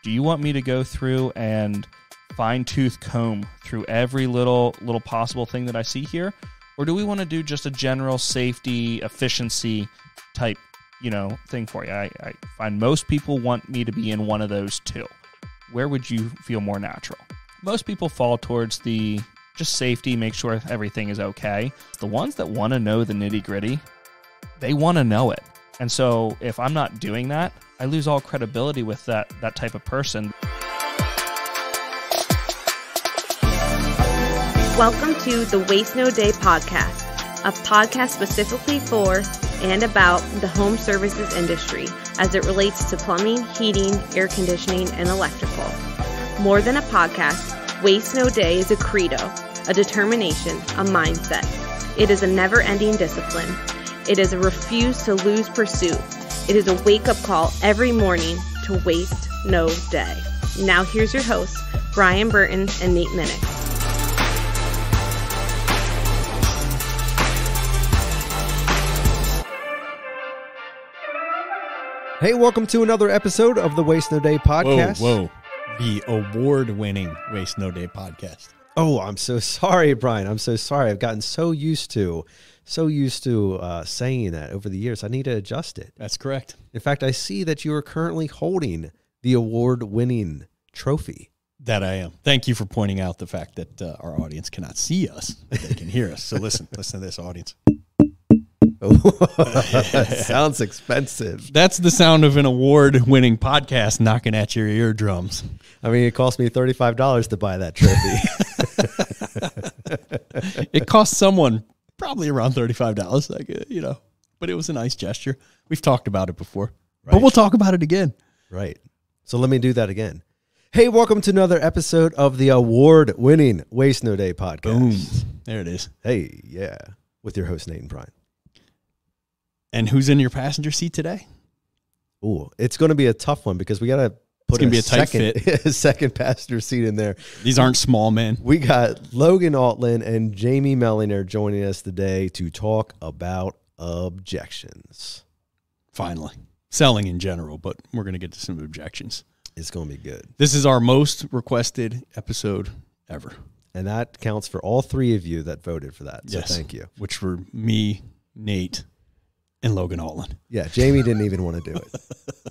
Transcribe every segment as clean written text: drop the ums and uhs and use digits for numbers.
Do you want me to go through and fine-tooth comb through every little possible thing that I see here? Or do we want to do just a general safety, efficiency type, thing for you? I find most people want me to be in one of those two. Where would you feel more natural? Most people fall towards the just safety, make sure everything is okay. The ones that want to know the nitty-gritty, they want to know it. And so if I'm not doing that, I lose all credibility with that type of person. Welcome to the Waste No Day podcast, a podcast specifically for and about the home services industry as it relates to plumbing, heating, air conditioning, and electrical. More than a podcast, Waste No Day is a credo, a determination, a mindset. It is a never-ending discipline. It is a refuse to lose pursuit. It is a wake-up call every morning to waste no day. Now here's your hosts, Brian Burton and Nate Minnick. Hey, welcome to another episode of the Waste No Day podcast. Whoa. The award-winning Waste No Day podcast. Oh, I'm so sorry, Brian. I'm so sorry. I've gotten so used to saying that over the years. I need to adjust it. That's correct. In fact, I see that you are currently holding the award-winning trophy. That I am. Thank you for pointing out the fact that our audience cannot see us, but they can hear us. So listen to this, audience. Sounds expensive. That's the sound of an award-winning podcast knocking at your eardrums. I mean, it cost me $35 to buy that trophy. It cost someone probably around $35, but it was a nice gesture. We've talked about it before, but we'll talk about it again. Right. So let me do that again. Hey, welcome to another episode of the award-winning Waste No Day podcast. Boom. There it is. Hey, yeah. With your host, Nate and Brian. And who's in your passenger seat today? Ooh, it's going to be a tough one because we got to put a second passenger seat in there. These aren't small men. We got Logan Altland and Jamie Mellinger joining us today to talk about objections. Finally. Selling in general, but we're going to get to some objections. It's going to be good. This is our most requested episode ever. And that counts for all three of you that voted for that. So yes. Thank you. Which were me, Nate, and Logan Altland. Yeah, Jamie didn't even want to do it.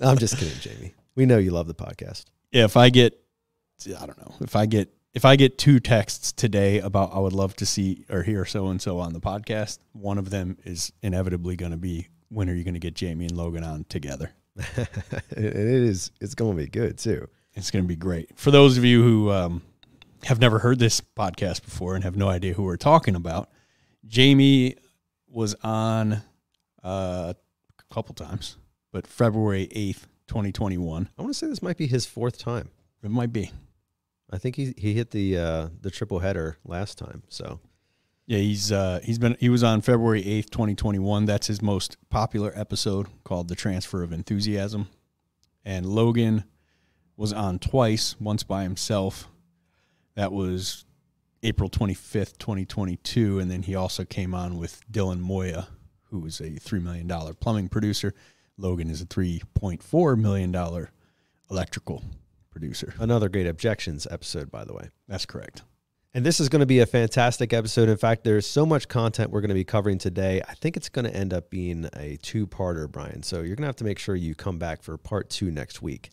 I'm just kidding, Jamie. We know you love the podcast. Yeah, if I get two texts today about I would love to see or hear so-and-so on the podcast, one of them is inevitably going to be, when are you going to get Jamie and Logan on together? It's going to be good, too. It's going to be great. For those of you who have never heard this podcast before and have no idea who we're talking about, Jamie was on a couple times, but February 8th, 2021. I want to say this might be his fourth time. It might be. I think he hit the triple header last time. So yeah, he was on February 8th, 2021. That's his most popular episode, called The Transfer of Enthusiasm. And Logan was on twice, once by himself. That was April 25th, 2022, and then he also came on with Dylan Moya, who is a $3 million plumbing producer. Logan is a $3.4 million electrical producer. Another great Objections episode, by the way. That's correct. And this is going to be a fantastic episode. In fact, there's so much content we're going to be covering today. I think it's going to end up being a two-parter, Brian. So you're going to have to make sure you come back for part 2 next week.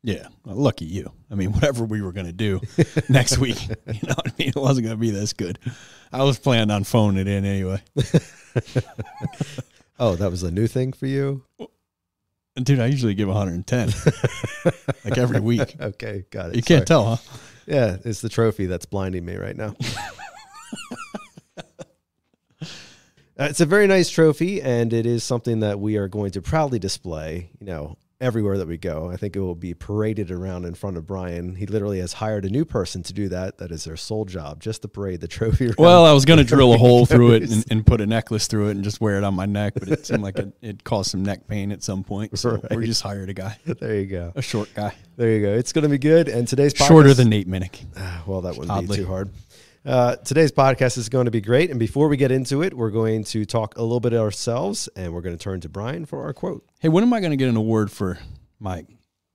Yeah, well, lucky you. I mean, whatever we were going to do next week, you know what I mean? It wasn't going to be this good. I was planning on phoning it in anyway. Oh, that was a new thing for you? Dude, I usually give 110, like every week. Okay, got it. You can't tell, huh? Yeah, it's the trophy that's blinding me right now. It's a very nice trophy, and it is something that we are going to proudly display, everywhere that we go. I think it will be paraded around in front of Brian. He literally has hired a new person to do that. That is their sole job, just to parade the trophy around. Well, I was going to drill a hole through it and put a necklace through it and just wear it on my neck, but it seemed like it caused some neck pain at some point. So we just hired a guy. There you go. A short guy. There you go. It's going to be good. And today's podcast, shorter than Nate Minnick. Well, that wouldn't be too hard. Today's podcast is going to be great. And before we get into it, we're going to talk a little bit ourselves, and we're going to turn to Brian for our quote. Hey, when am I going to get an award for my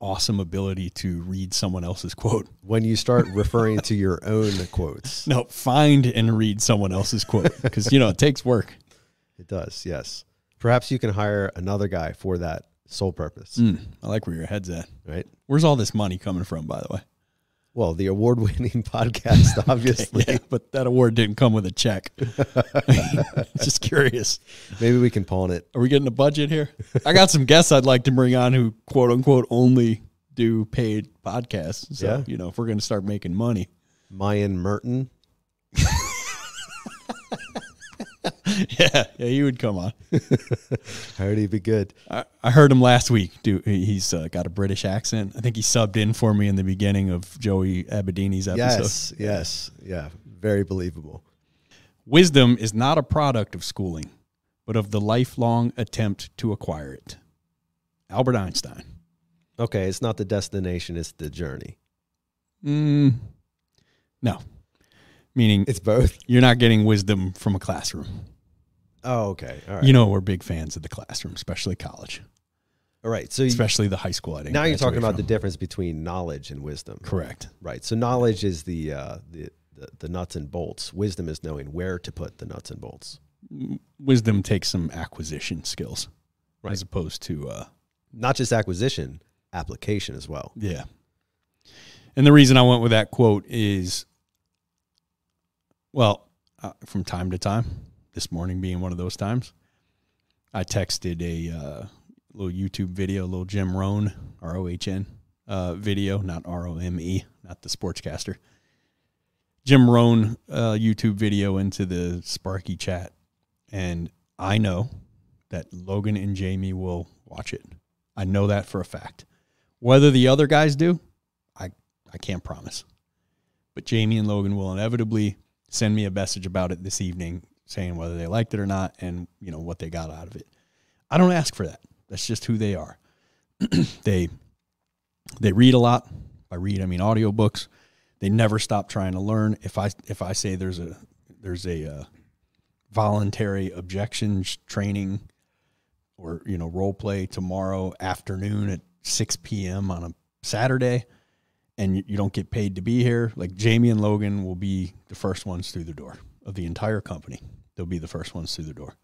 awesome ability to read someone else's quote. When you start referring to your own quotes. No, find and read someone else's quote because, it takes work. It does, yes. Perhaps you can hire another guy for that sole purpose. I like where your head's at. Right? Where's all this money coming from, by the way? Well, the award-winning podcast, obviously. Okay, yeah, but that award didn't come with a check. Just curious. Maybe we can pawn it. Are we getting a budget here? I got some guests I'd like to bring on who, quote unquote, only do paid podcasts. So, if we're going to start making money. Mayan Merton. Yeah, he would come on. I heard he'd be good. I heard him last week. He's got a British accent. I think he subbed in for me in the beginning of Joey Abedini's episode. Yes. Yeah, very believable. Wisdom is not a product of schooling, but of the lifelong attempt to acquire it. Albert Einstein. Okay, it's not the destination, it's the journey. No. Meaning it's both. You're not getting wisdom from a classroom. Oh, okay. All right. We're big fans of the classroom, especially college. All right. So especially the high school. Now you're talking about the difference between knowledge and wisdom. Correct. Right. So knowledge is the nuts and bolts. Wisdom is knowing where to put the nuts and bolts. Wisdom takes some acquisition skills, right, as opposed to not just acquisition, application as well. Yeah. And the reason I went with that quote is, from time to time, this morning being one of those times, I texted a little YouTube video, a little Jim Rohn, R-O-H-N video, not R-O-M-E, not the sportscaster. Jim Rohn YouTube video into the Sparky chat, and I know that Logan and Jamie will watch it. I know that for a fact. Whether the other guys do, I can't promise. But Jamie and Logan will inevitably send me a message about it this evening saying whether they liked it or not and, what they got out of it. I don't ask for that. That's just who they are. They read a lot. By read, I mean audiobooks. They never stop trying to learn. If I say there's a voluntary objections training or, role play tomorrow afternoon at 6 p.m. on a Saturday, and you don't get paid to be here, like Jamie and Logan will be the first ones through the door of the entire company. They'll be the first ones through the door.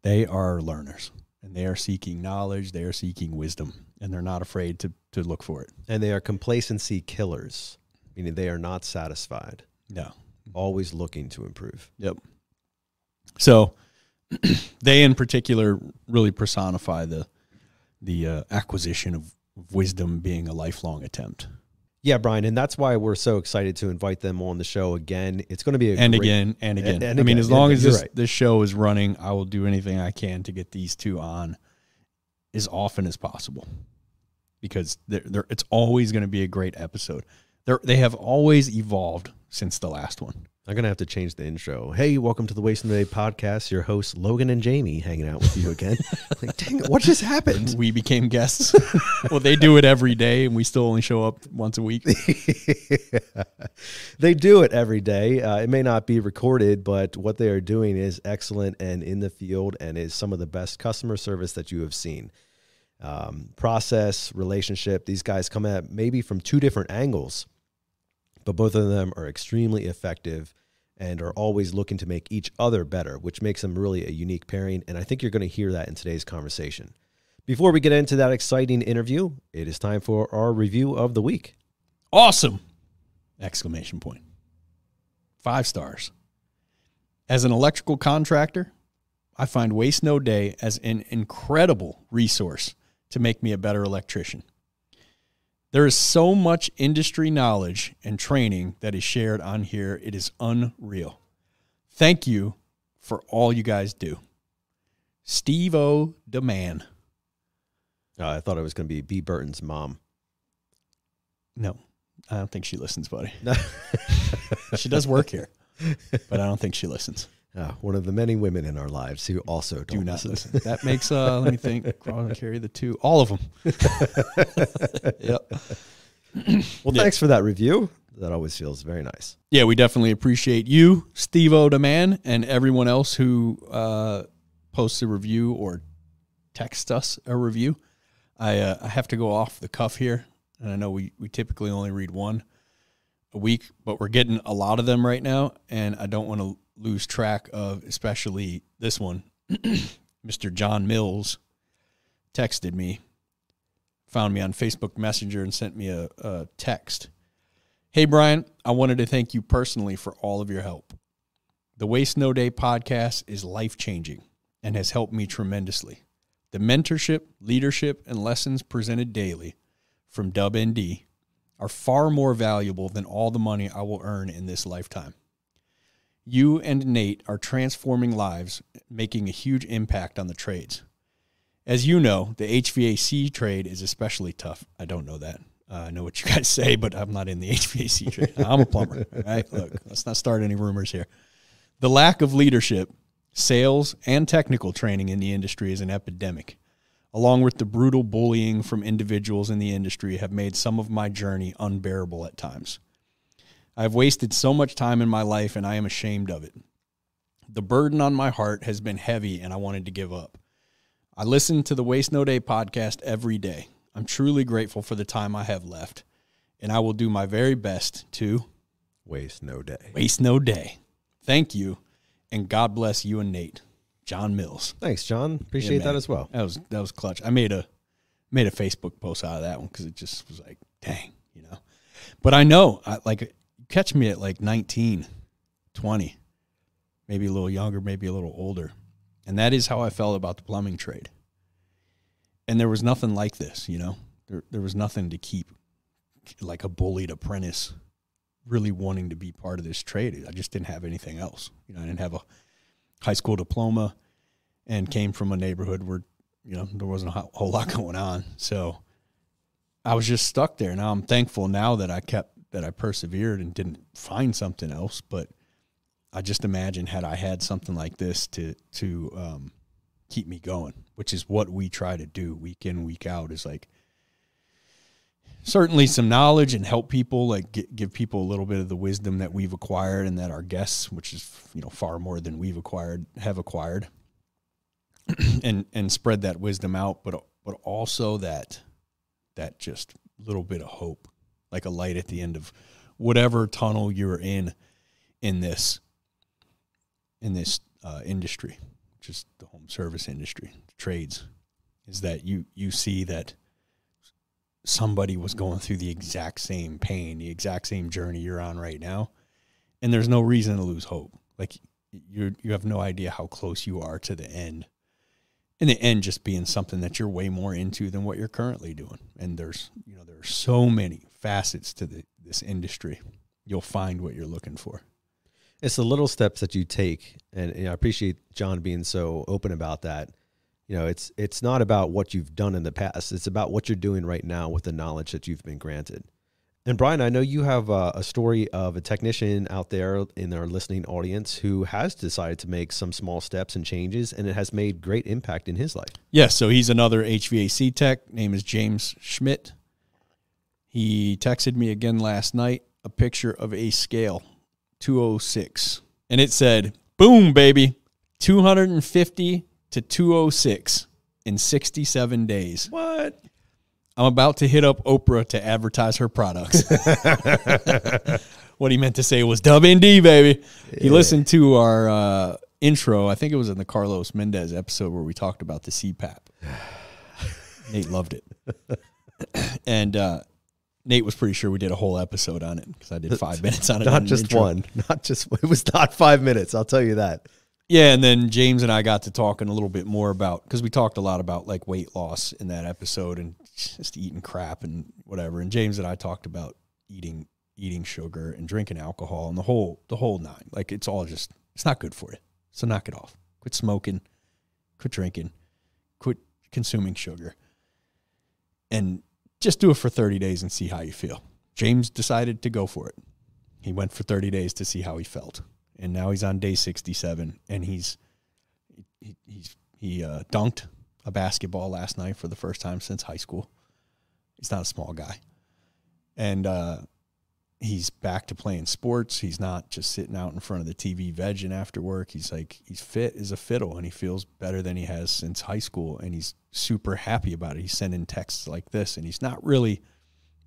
They are learners, and they are seeking knowledge. They are seeking wisdom, and they're not afraid to look for it. And they are complacency killers, meaning they are not satisfied. No. Always looking to improve. Yep. So they in particular really personify the acquisition of wisdom being a lifelong attempt. Yeah, Brian, and that's why we're so excited to invite them on the show again. It's going to be again. I mean, as long as this show is running, I will do anything I can to get these two on as often as possible, because it's always going to be a great episode. They have always evolved since the last one. I'm going to have to change the intro. Hey, welcome to the Waste of the Day podcast. Your hosts, Logan and Jamie, hanging out with you again. Like, dang it, what just happened? We became guests. Well, they do it every day, and we still only show up once a week. They do it every day. It may not be recorded, but what they are doing is excellent and in the field and is some of the best customer service that you have seen. Process, relationship, these guys come at maybe from two different angles, but both of them are extremely effective and are always looking to make each other better, which makes them really a unique pairing. And I think you're going to hear that in today's conversation. Before we get into that exciting interview, it is time for our review of the week. Awesome! Exclamation point. 5 stars. As an electrical contractor, I find Waste No Day as an incredible resource to make me a better electrician. There is so much industry knowledge and training that is shared on here. It is unreal. Thank you for all you guys do. Steve-O the man. I thought it was going to be B. Burton's mom. No, I don't think she listens, buddy. She does work here, but I don't think she listens. One of the many women in our lives who also do not listen. That makes, let me think, carry the 2. All of them. Yep. Well, thanks for that review. That always feels very nice. Yeah, we definitely appreciate you, Steve-O the man, and everyone else who posts a review or text us a review. I have to go off the cuff here. And I know we typically only read one a week, but we're getting a lot of them right now, and I don't want to lose track of especially this one. Mr. John Mills texted me, found me on Facebook Messenger, and sent me a text. Hey, Brian, I wanted to thank you personally for all of your help. The Waste No Day podcast is life-changing and has helped me tremendously. The mentorship, leadership, and lessons presented daily from WND are far more valuable than all the money I will earn in this lifetime. You and Nate are transforming lives, making a huge impact on the trades. As you know, the HVAC trade is especially tough. I don't know that. I know what you guys say, but I'm not in the HVAC trade. I'm a plumber. Right? Look, let's not start any rumors here. The lack of leadership, sales, and technical training in the industry is an epidemic, along with the brutal bullying from individuals in the industry have made some of my journey unbearable at times. I've wasted so much time in my life, and I am ashamed of it. The burden on my heart has been heavy, and I wanted to give up. I listen to the Waste No Day podcast every day. I'm truly grateful for the time I have left, and I will do my very best to Waste no day. Waste no day. Thank you, and God bless you and Nate. John Mills. Thanks, John. Appreciate that as well. That was clutch. I made a Facebook post out of that one because it just was like, dang, you know. But I know, catch me at like 19, 20, maybe a little younger, maybe a little older. And that is how I felt about the plumbing trade. And there was nothing like this, you know. There was nothing to keep like a bullied apprentice really wanting to be part of this trade. I just didn't have anything else. You know, I didn't have a high school diploma and came from a neighborhood where, you know, there wasn't a whole lot going on. So I was just stuck there. Now I'm thankful now that I persevered and didn't find something else. But I just imagine had I had something like this to keep me going, which is what we try to do week in, week out, is like certainly some knowledge and help people, like give people a little bit of the wisdom that we've acquired and that our guests, which is, you know, far more than have acquired and spread that wisdom out. But also that just little bit of hope, like a light at the end of whatever tunnel you're in this industry, just the home service industry, the trades, is that you see that somebody was going through the exact same pain, the exact same journey you're on right now, and there's no reason to lose hope. Like you have no idea how close you are to the end, and the end just being something that you're way more into than what you're currently doing. And there are so many facets to this industry. You'll find what you're looking for. It's the little steps that you take, and I appreciate John being so open about that. You know, it's not about what you've done in the past. It's about what you're doing right now with the knowledge that you've been granted. And Brian, I know you have a story of a technician out there in our listening audience who has decided to make some small steps and changes, and it has made great impact in his life. Yes, so he's another HVAC tech. Name is James Schmidt. He texted me again last night a picture of a scale, 206. And it said, boom, baby, 250 to 206 in 67 days. What? I'm about to hit up Oprah to advertise her products. What he meant to say was WND, baby. Yeah. He listened to our intro. I think it was in the Carlos Mendez episode where we talked about the CPAP. Nate loved it. And Nate was pretty sure we did a whole episode on it because I did 5 minutes on it. Not just one. It was not 5 minutes. I'll tell you that. Yeah, and then James and I got to talking a little bit more about, because we talked a lot about like weight loss in that episode and just eating crap and whatever. And James and I talked about eating sugar and drinking alcohol and the whole nine. Like it's not good for you. So knock it off. Quit smoking, quit drinking, quit consuming sugar, and just do it for 30 days and see how you feel. James decided to go for it. He went for 30 days to see how he felt. And now he's on day 67, and he dunked a basketball last night for the first time since high school. He's not a small guy. And he's back to playing sports. He's not just sitting out in front of the TV vegging after work. He's fit as a fiddle, and he feels better than he has since high school, and he's super happy about it. He's sending texts like this, and he's not really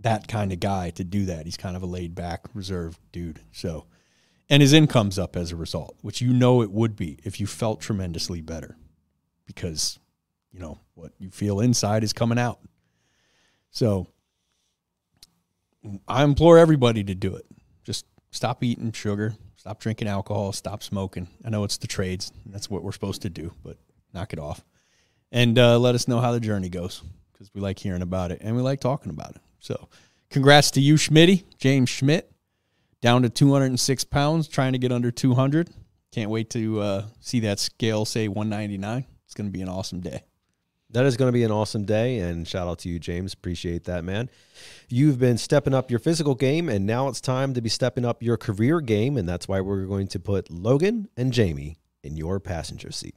that kind of guy to do that. He's kind of a laid back, reserved dude. So, and his income's up as a result, which it would be if you felt tremendously better, because what you feel inside is coming out. So I implore everybody to do it. Just stop eating sugar, stop drinking alcohol, stop smoking. I know it's the trades. That's what we're supposed to do, but knock it off. And let us know how the journey goes, because we like hearing about it and we like talking about it. So congrats to you, Schmitty, James Schmidt, down to 206 pounds, trying to get under 200. Can't wait to see that scale say 199. It's going to be an awesome day. That is going to be an awesome day, and shout out to you, James. Appreciate that, man. You've been stepping up your physical game, and now it's time to be stepping up your career game, and that's why we're going to put Logan and Jamie in your passenger seat.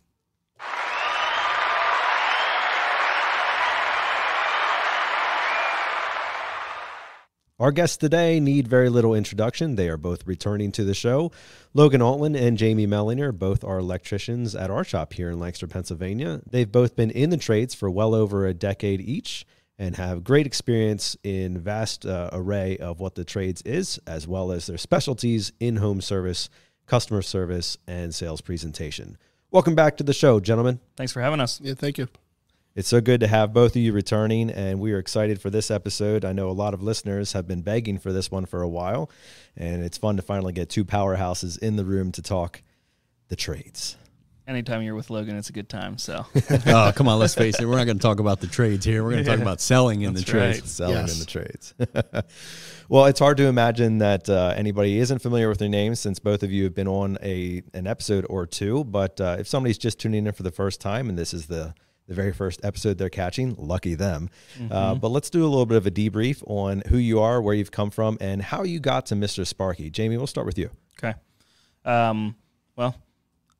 Our guests today need very little introduction. They are both returning to the show. Logan Altland and Jamie Mellinger both are electricians at our shop here in Lancaster, Pennsylvania. They've both been in the trades for well over a decade each and have great experience in vast array of what the trades is, as well as their specialties in home service, customer service, and sales presentation. Welcome back to the show, gentlemen. Thanks for having us. Yeah, thank you. It's so good to have both of you returning, and we are excited for this episode. I know a lot of listeners have been begging for this one for a while, and it's fun to finally get two powerhouses in the room to talk the trades. Anytime you're with Logan, it's a good time. So, oh, come on, let's face it. We're not going to talk about the trades here. We're going to talk about selling in the trades. Right. Selling in the trades. Well, it's hard to imagine that anybody isn't familiar with their names, since both of you have been on an episode or two. But if somebody's just tuning in for the first time, and this is the very first episode they're catching, lucky them. But let's do a little bit of a debrief on who you are, where you've come from, and how you got to Mister Sparky. Jamie, we'll start with you. Okay. Well,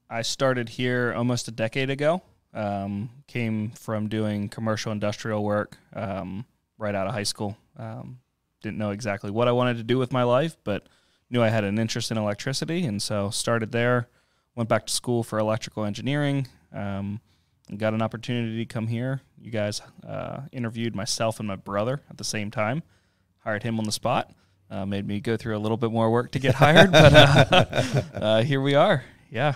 I started here almost a decade ago. Came from doing commercial industrial work right out of high school. Didn't know exactly what I wanted to do with my life, but knew I had an interest in electricity, and so started there. Went back to school for electrical engineering. And got an opportunity to come here. You guys interviewed myself and my brother at the same time. Hired him on the spot. Made me go through a little bit more work to get hired, but here we are. Yeah.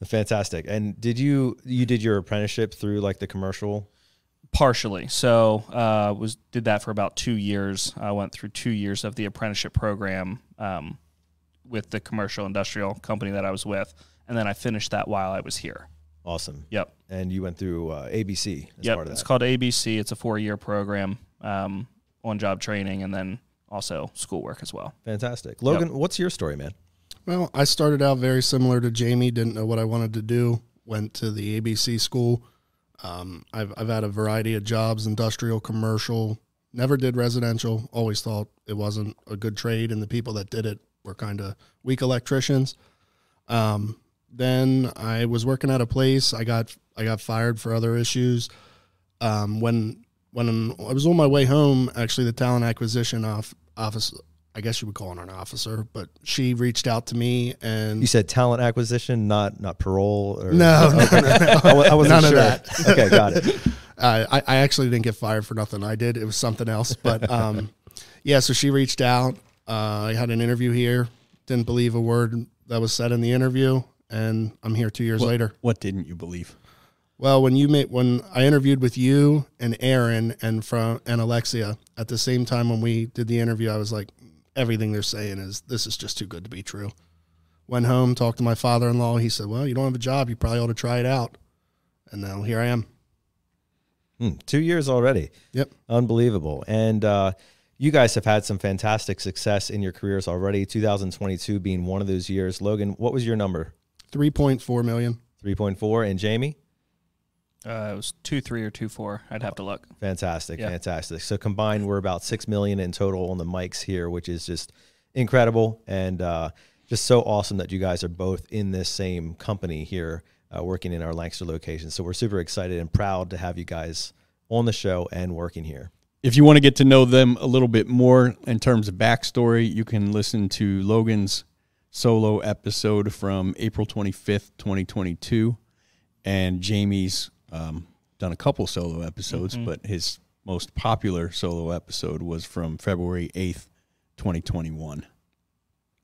Fantastic. And did you did your apprenticeship through like the commercial? Partially. So did that for about 2 years. I went through 2 years of the apprenticeship program with the commercial industrial company that I was with, and then I finished that while I was here. Awesome. Yep. And you went through ABC as part of that. It's called ABC. It's a 4-year program, on-job training, and then also schoolwork as well. Fantastic. Logan, What's your story, man? Well, I started out very similar to Jamie. Didn't know what I wanted to do. Went to the ABC school. I've had a variety of jobs, industrial, commercial. Never did residential. Always thought it wasn't a good trade, and the people that did it were kind of weak electricians. Then I was working at a place. I got fired for other issues. When I was on my way home, actually, the talent acquisition office, I guess you would call her an officer, but she reached out to me and... You said talent acquisition, not parole? Or, no, okay. no. I wasn't None sure. of that. Okay, got it. I actually didn't get fired for nothing I did. It was something else. But, yeah, so she reached out. I had an interview here. Didn't believe a word that was said in the interview, and I'm here 2 years later. What didn't you believe? Well, when I interviewed with you and Aaron and Alexia at the same time when we did the interview, I was like, everything they're saying this is just too good to be true. Went home, talked to my father-in-law. He said, well, you don't have a job. You probably ought to try it out. And now here I am. 2 years already. Yep. Unbelievable. And you guys have had some fantastic success in your careers already, 2022 being one of those years. Logan, what was your number? 3.4 million. 3.4. And Jamie? It was 2.3 or 2.4. I'd have to look. Fantastic, yeah. Fantastic. So combined, we're about $6 million in total on the mics here, which is just incredible and just so awesome that you guys are both in this same company here, working in our Lancaster location. So we're super excited and proud to have you guys on the show and working here. If you want to get to know them a little bit more in terms of backstory, you can listen to Logan's solo episode from April 25th, 2022, and Jamie's done a couple solo episodes, but his most popular solo episode was from February 8th, 2021.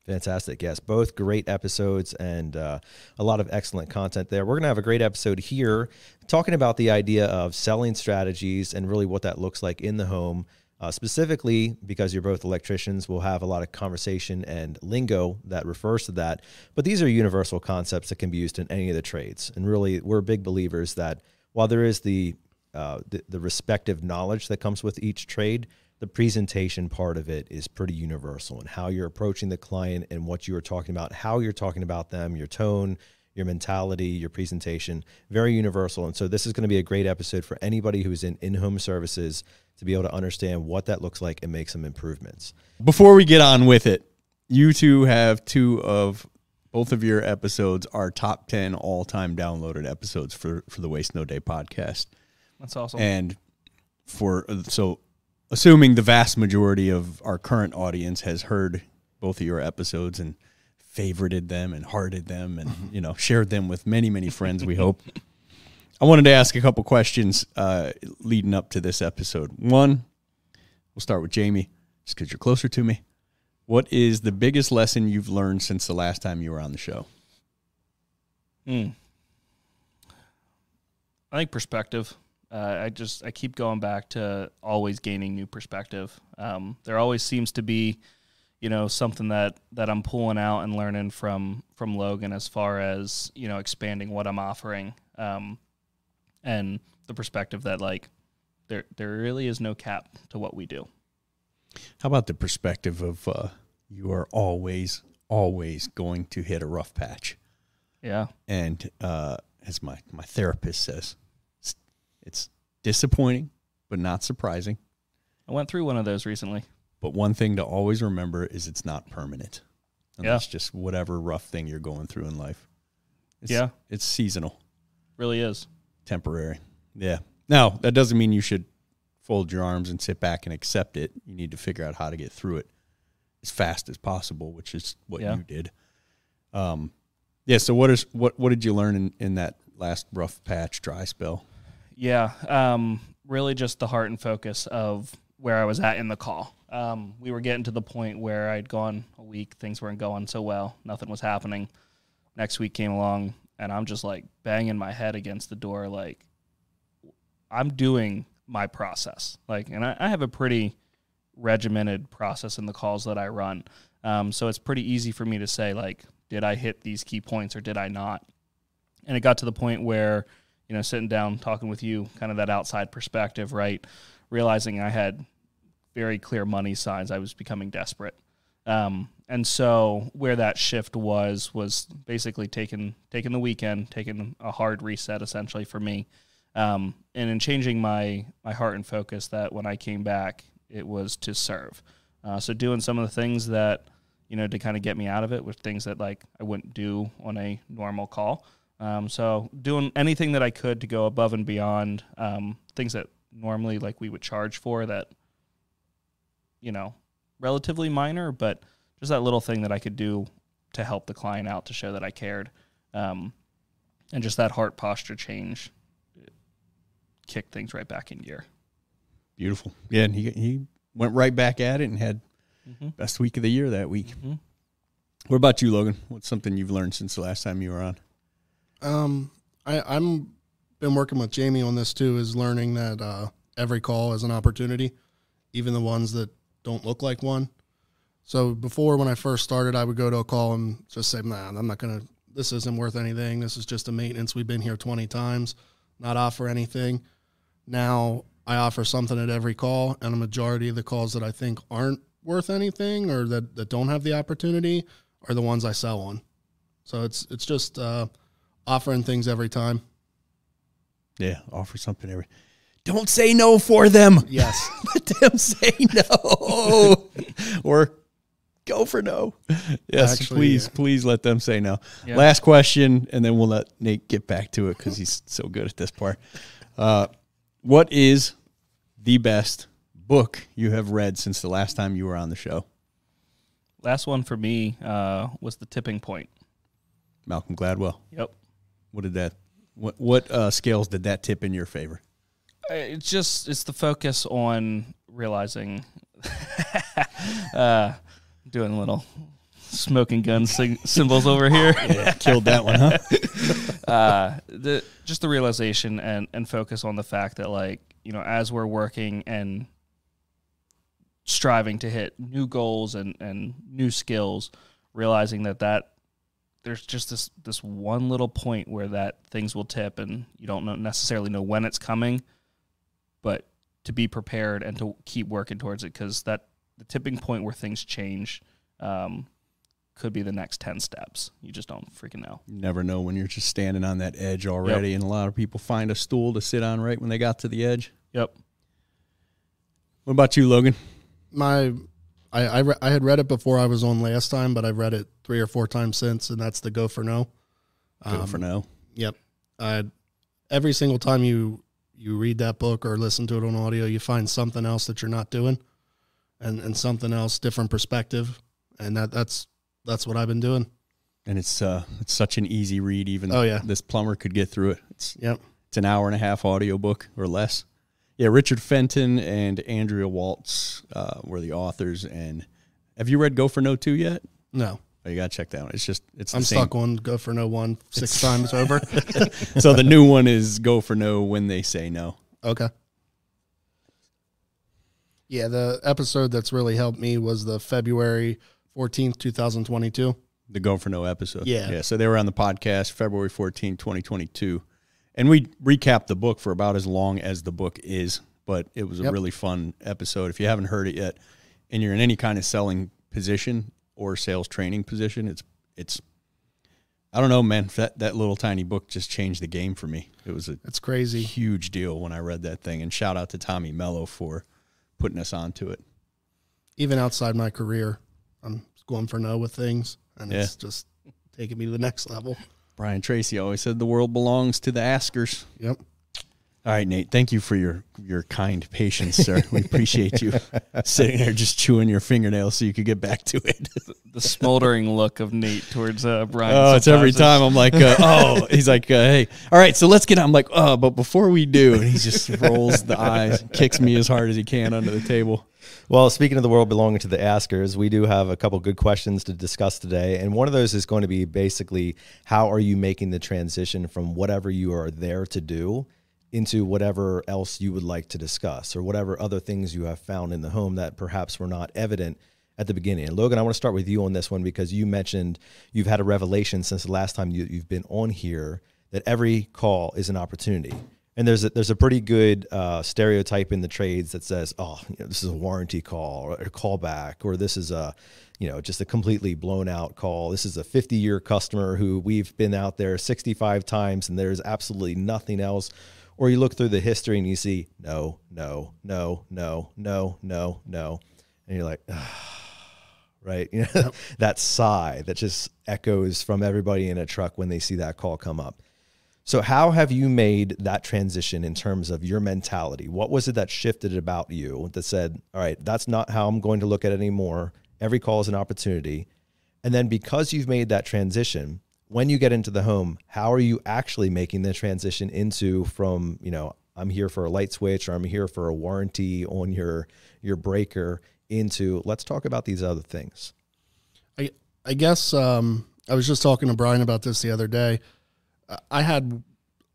Fantastic. Yes, both great episodes and a lot of excellent content there. We're going to have a great episode here talking about the idea of selling strategies and really what that looks like in the home. Specifically, because you're both electricians, we'll have a lot of conversation and lingo that refers to that. But these are universal concepts that can be used in any of the trades. And really, we're big believers that while there is the respective knowledge that comes with each trade, the presentation part of it is pretty universal, and how you're approaching the client and what you are talking about, how you're talking about them, your tone, your mentality, your presentation, very universal. And so this is going to be a great episode for anybody who's in in-home services to be able to understand what that looks like and make some improvements. Before we get on with it, you two have both of your episodes are top 10 all-time downloaded episodes for the Waste No Day podcast. That's awesome. And assuming the vast majority of our current audience has heard both of your episodes and favorited them and hearted them and, shared them with many, many friends, we hope. I wanted to ask a couple questions leading up to this episode. One, we'll start with Jamie, just because you're closer to me. What is the biggest lesson you've learned since the last time you were on the show? I think perspective. I keep going back to always gaining new perspective. There always seems to be, something that I'm pulling out and learning from Logan as far as, expanding what I'm offering. And the perspective that there really is no cap to what we do. How about the perspective of you are always going to hit a rough patch? Yeah. And as my therapist says, it's disappointing, but not surprising. I went through one of those recently. But one thing to always remember is it's not permanent. And yeah. That's just whatever rough thing you're going through in life. It's seasonal. Really is. Temporary. Yeah. Now, that doesn't mean you should fold your arms and sit back and accept it. You need to figure out how to get through it as fast as possible, which is what you did. So what did you learn in that last rough patch dry spell? Yeah. Really just the heart and focus of where I was at in the call. We were getting to the point where I'd gone a week, things weren't going so well, nothing was happening. Next week came along, and I'm just banging my head against the door, I'm doing my process. And I have a pretty regimented process in the calls that I run. So it's pretty easy for me to say, did I hit these key points or did I not? And it got to the point where, sitting down, talking with you, kind of that outside perspective, right? Realizing I had very clear money signs, I was becoming desperate. And so where that shift was basically taking the weekend, taking a hard reset essentially for me. And in changing my heart and focus, that when I came back, it was to serve. So doing some of the things that, to kind of get me out of it with things that I wouldn't do on a normal call. So doing anything that I could to go above and beyond, things that normally we would charge for that, relatively minor, but just that little thing that I could do to help the client out to show that I cared. And just that heart posture change kicked things right back in gear. Beautiful. Yeah, and he went right back at it and had best week of the year that week. Mm-hmm. What about you, Logan? What's something you've learned since the last time you were on? I'm been working with Jamie on this too, is learning that every call is an opportunity, even the ones that don't look like one. So before, when I first started, I would go to a call and just say, nah, I'm not going to, this isn't worth anything. This is just a maintenance. We've been here 20 times, not offer anything. Now I offer something at every call, and a majority of the calls that I think aren't worth anything or that don't have the opportunity are the ones I sell on. So it's just offering things every time. Yeah, offer something every. Don't say no for them. Yes. Let them say no. Or go for no. Yes, actually, please let them say no. Yeah. Last question, and then we'll let Nate get back to it because he's so good at this part. What is the best book you have read since the last time you were on the show? Last one for me was The Tipping Point. Malcolm Gladwell. Yep. What scales did that tip in your favor? It's the focus on realizing, doing a little smoking gun symbols over here. Yeah, killed that one, huh? Just the realization and focus on the fact that, like, you know, as we're working and striving to hit new goals and new skills, realizing that there's just this one little point where that things will tip, and you don't necessarily know when it's coming, but to be prepared and to keep working towards it, because the tipping point where things change could be the next 10 steps. You just don't freaking know. You never know when you're just standing on that edge already, and a lot of people find a stool to sit on right when they got to the edge. Yep. What about you, Logan? I had read it before I was on last time, but I've read it 3 or 4 times since, and that's the Go for No. Go for No. Yep. Every single time you read that book or listen to it on audio, you find something else that you're not doing, and something else, different perspective, and that's what I've been doing. And it's such an easy read. Even this plumber could get through it. It's an hour and a half audio book or less. Yeah, Richard Fenton and Andrea Waltz were the authors. And have you read Go for No 2 yet? No. Oh, you got to check that out. I'm stuck on Go for No 1 6 times over. So the new one is Go for No when they say no. Okay. Yeah, the episode that's really helped me was the February 14th, 2022. The Go for No episode. Yeah. So they were on the podcast February 14th, 2022. And we recapped the book for about as long as the book is, but it was a really fun episode. If you haven't heard it yet, and you're in any kind of selling position or sales training position, it's I don't know, man. That little tiny book just changed the game for me. It's crazy, huge deal when I read that thing. And shout out to Tommy Mello for putting us onto it. Even outside my career, I'm going for no with things, and it's just taking me to the next level. Brian Tracy always said the world belongs to the askers. Yep. All right, Nate, thank you for your kind patience, sir. We appreciate you sitting there just chewing your fingernails so you could get back to it. The smoldering look of Nate towards Brian. Oh, it's every time. I'm like, he's like, hey, all right, so let's get on. I'm like, but before we do, and he just rolls the eyes, kicks me as hard as he can under the table. Well, speaking of the world belonging to the askers, we do have a couple good questions to discuss today. And one of those is going to be basically, how are you making the transition from whatever you are there to do into whatever else you would like to discuss, or whatever other things you have found in the home that perhaps were not evident at the beginning. And Logan, I want to start with you on this one, because you mentioned you've had a revelation since the last time you've been on here that every call is an opportunity. And there's a pretty good stereotype in the trades that says, this is a warranty call or a callback, or this is just a completely blown out call. This is a 50-year customer who we've been out there 65 times and there's absolutely nothing else. Or you look through the history and you see no, no, no, no, no, no, no. And you're like, right? That sigh that just echoes from everybody in a truck when they see that call come up. So how have you made that transition in terms of your mentality? What was it that shifted about you that said, all right, that's not how I'm going to look at it anymore. Every call is an opportunity. And then because you've made that transition, when you get into the home, how are you actually making the transition into from, I'm here for a light switch, or I'm here for a warranty on your breaker, into let's talk about these other things? I guess I was just talking to Brian about this the other day. I had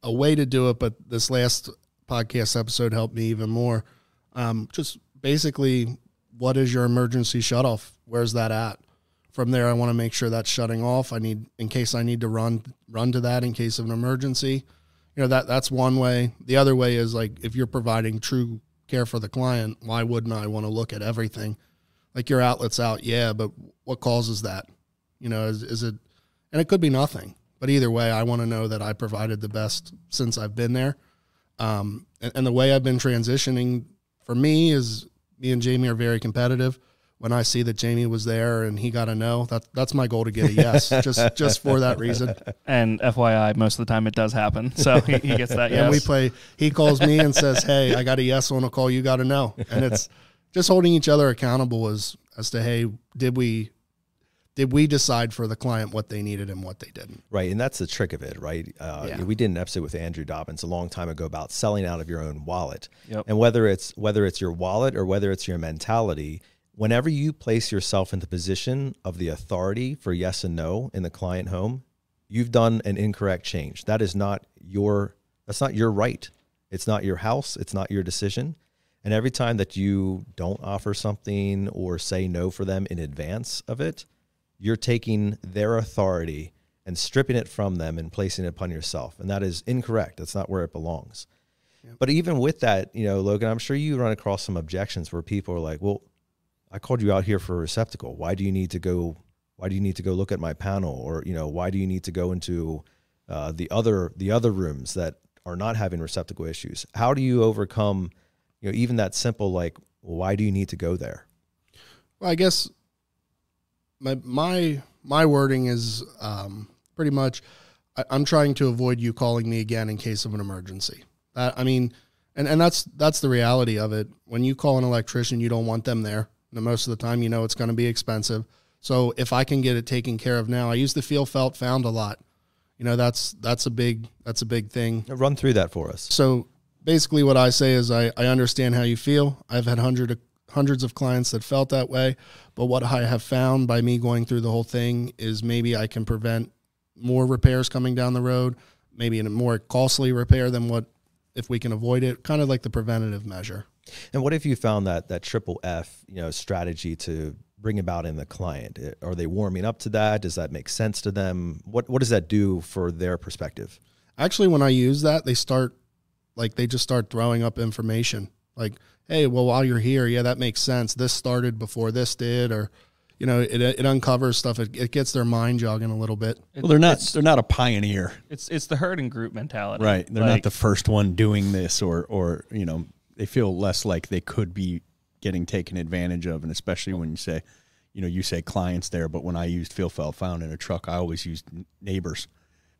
a way to do it, but this last podcast episode helped me even more. Just basically, what is your emergency shutoff? Where's that at? From there, I want to make sure that's shutting off. In case I need to run to that in case of an emergency. That's one way. The other way is, like, if you're providing true care for the client, why wouldn't I want to look at everything? Like, your outlet's out, but what causes that? Is it, and it could be nothing. But either way, I want to know that I provided the best since I've been there. And the way I've been transitioning for me is, me and Jamie are very competitive. When I see that Jamie was there and he got a no, that's my goal, to get a yes, just for that reason. And FYI, most of the time it does happen. So he gets that yes. And he calls me and says, hey, I got a yes on a call, you got a no. And it's just holding each other accountable as to, hey, did we did we decide for the client what they needed and what they didn't? Right, and that's the trick of it, right? We did an episode with Andrew Dobbins a long time ago about selling out of your own wallet. Yep. And whether it's your wallet or whether it's your mentality, whenever you place yourself in the position of the authority for yes and no in the client home, you've done an incorrect change. That's not your right. It's not your house. It's not your decision. And every time that you don't offer something or say no for them in advance of it, you're taking their authority and stripping it from them and placing it upon yourself. And that is incorrect. That's not where it belongs. Yep. But even with that, Logan, I'm sure you run across some objections where people are like, well, I called you out here for a receptacle. Why do you need to go look at my panel? Or, why do you need to go into the other rooms that are not having receptacle issues? How do you overcome, even that simple, like, why do you need to go there? Well, I guess my wording is pretty much, I'm trying to avoid you calling me again in case of an emergency. And that's the reality of it. When you call an electrician, you don't want them there. And most of the time, it's going to be expensive. So if I can get it taken care of now, I use the feel, felt, found a lot. That's a big thing. Run through that for us. So basically what I say is I understand how you feel. I've had hundreds of clients that felt that way, but what I have found by me going through the whole thing is maybe I can prevent more repairs coming down the road, maybe in a more costly repair than what if we can avoid it, kind of like the preventative measure. And what if you found that triple F, strategy to bring about in the client? Are they warming up to that? Does that make sense to them? What does that do for their perspective? Actually, when I use that, they just start throwing up information like, hey, well, while you're here, yeah, that makes sense. This started before this did, or, it uncovers stuff. It gets their mind jogging a little bit. Well, they're not a pioneer. It's the herd and group mentality. Right. They're not the first one doing this or they feel less like they could be getting taken advantage of. And especially when you say clients there, but when I used feel, felt, found in a truck, I always used neighbors.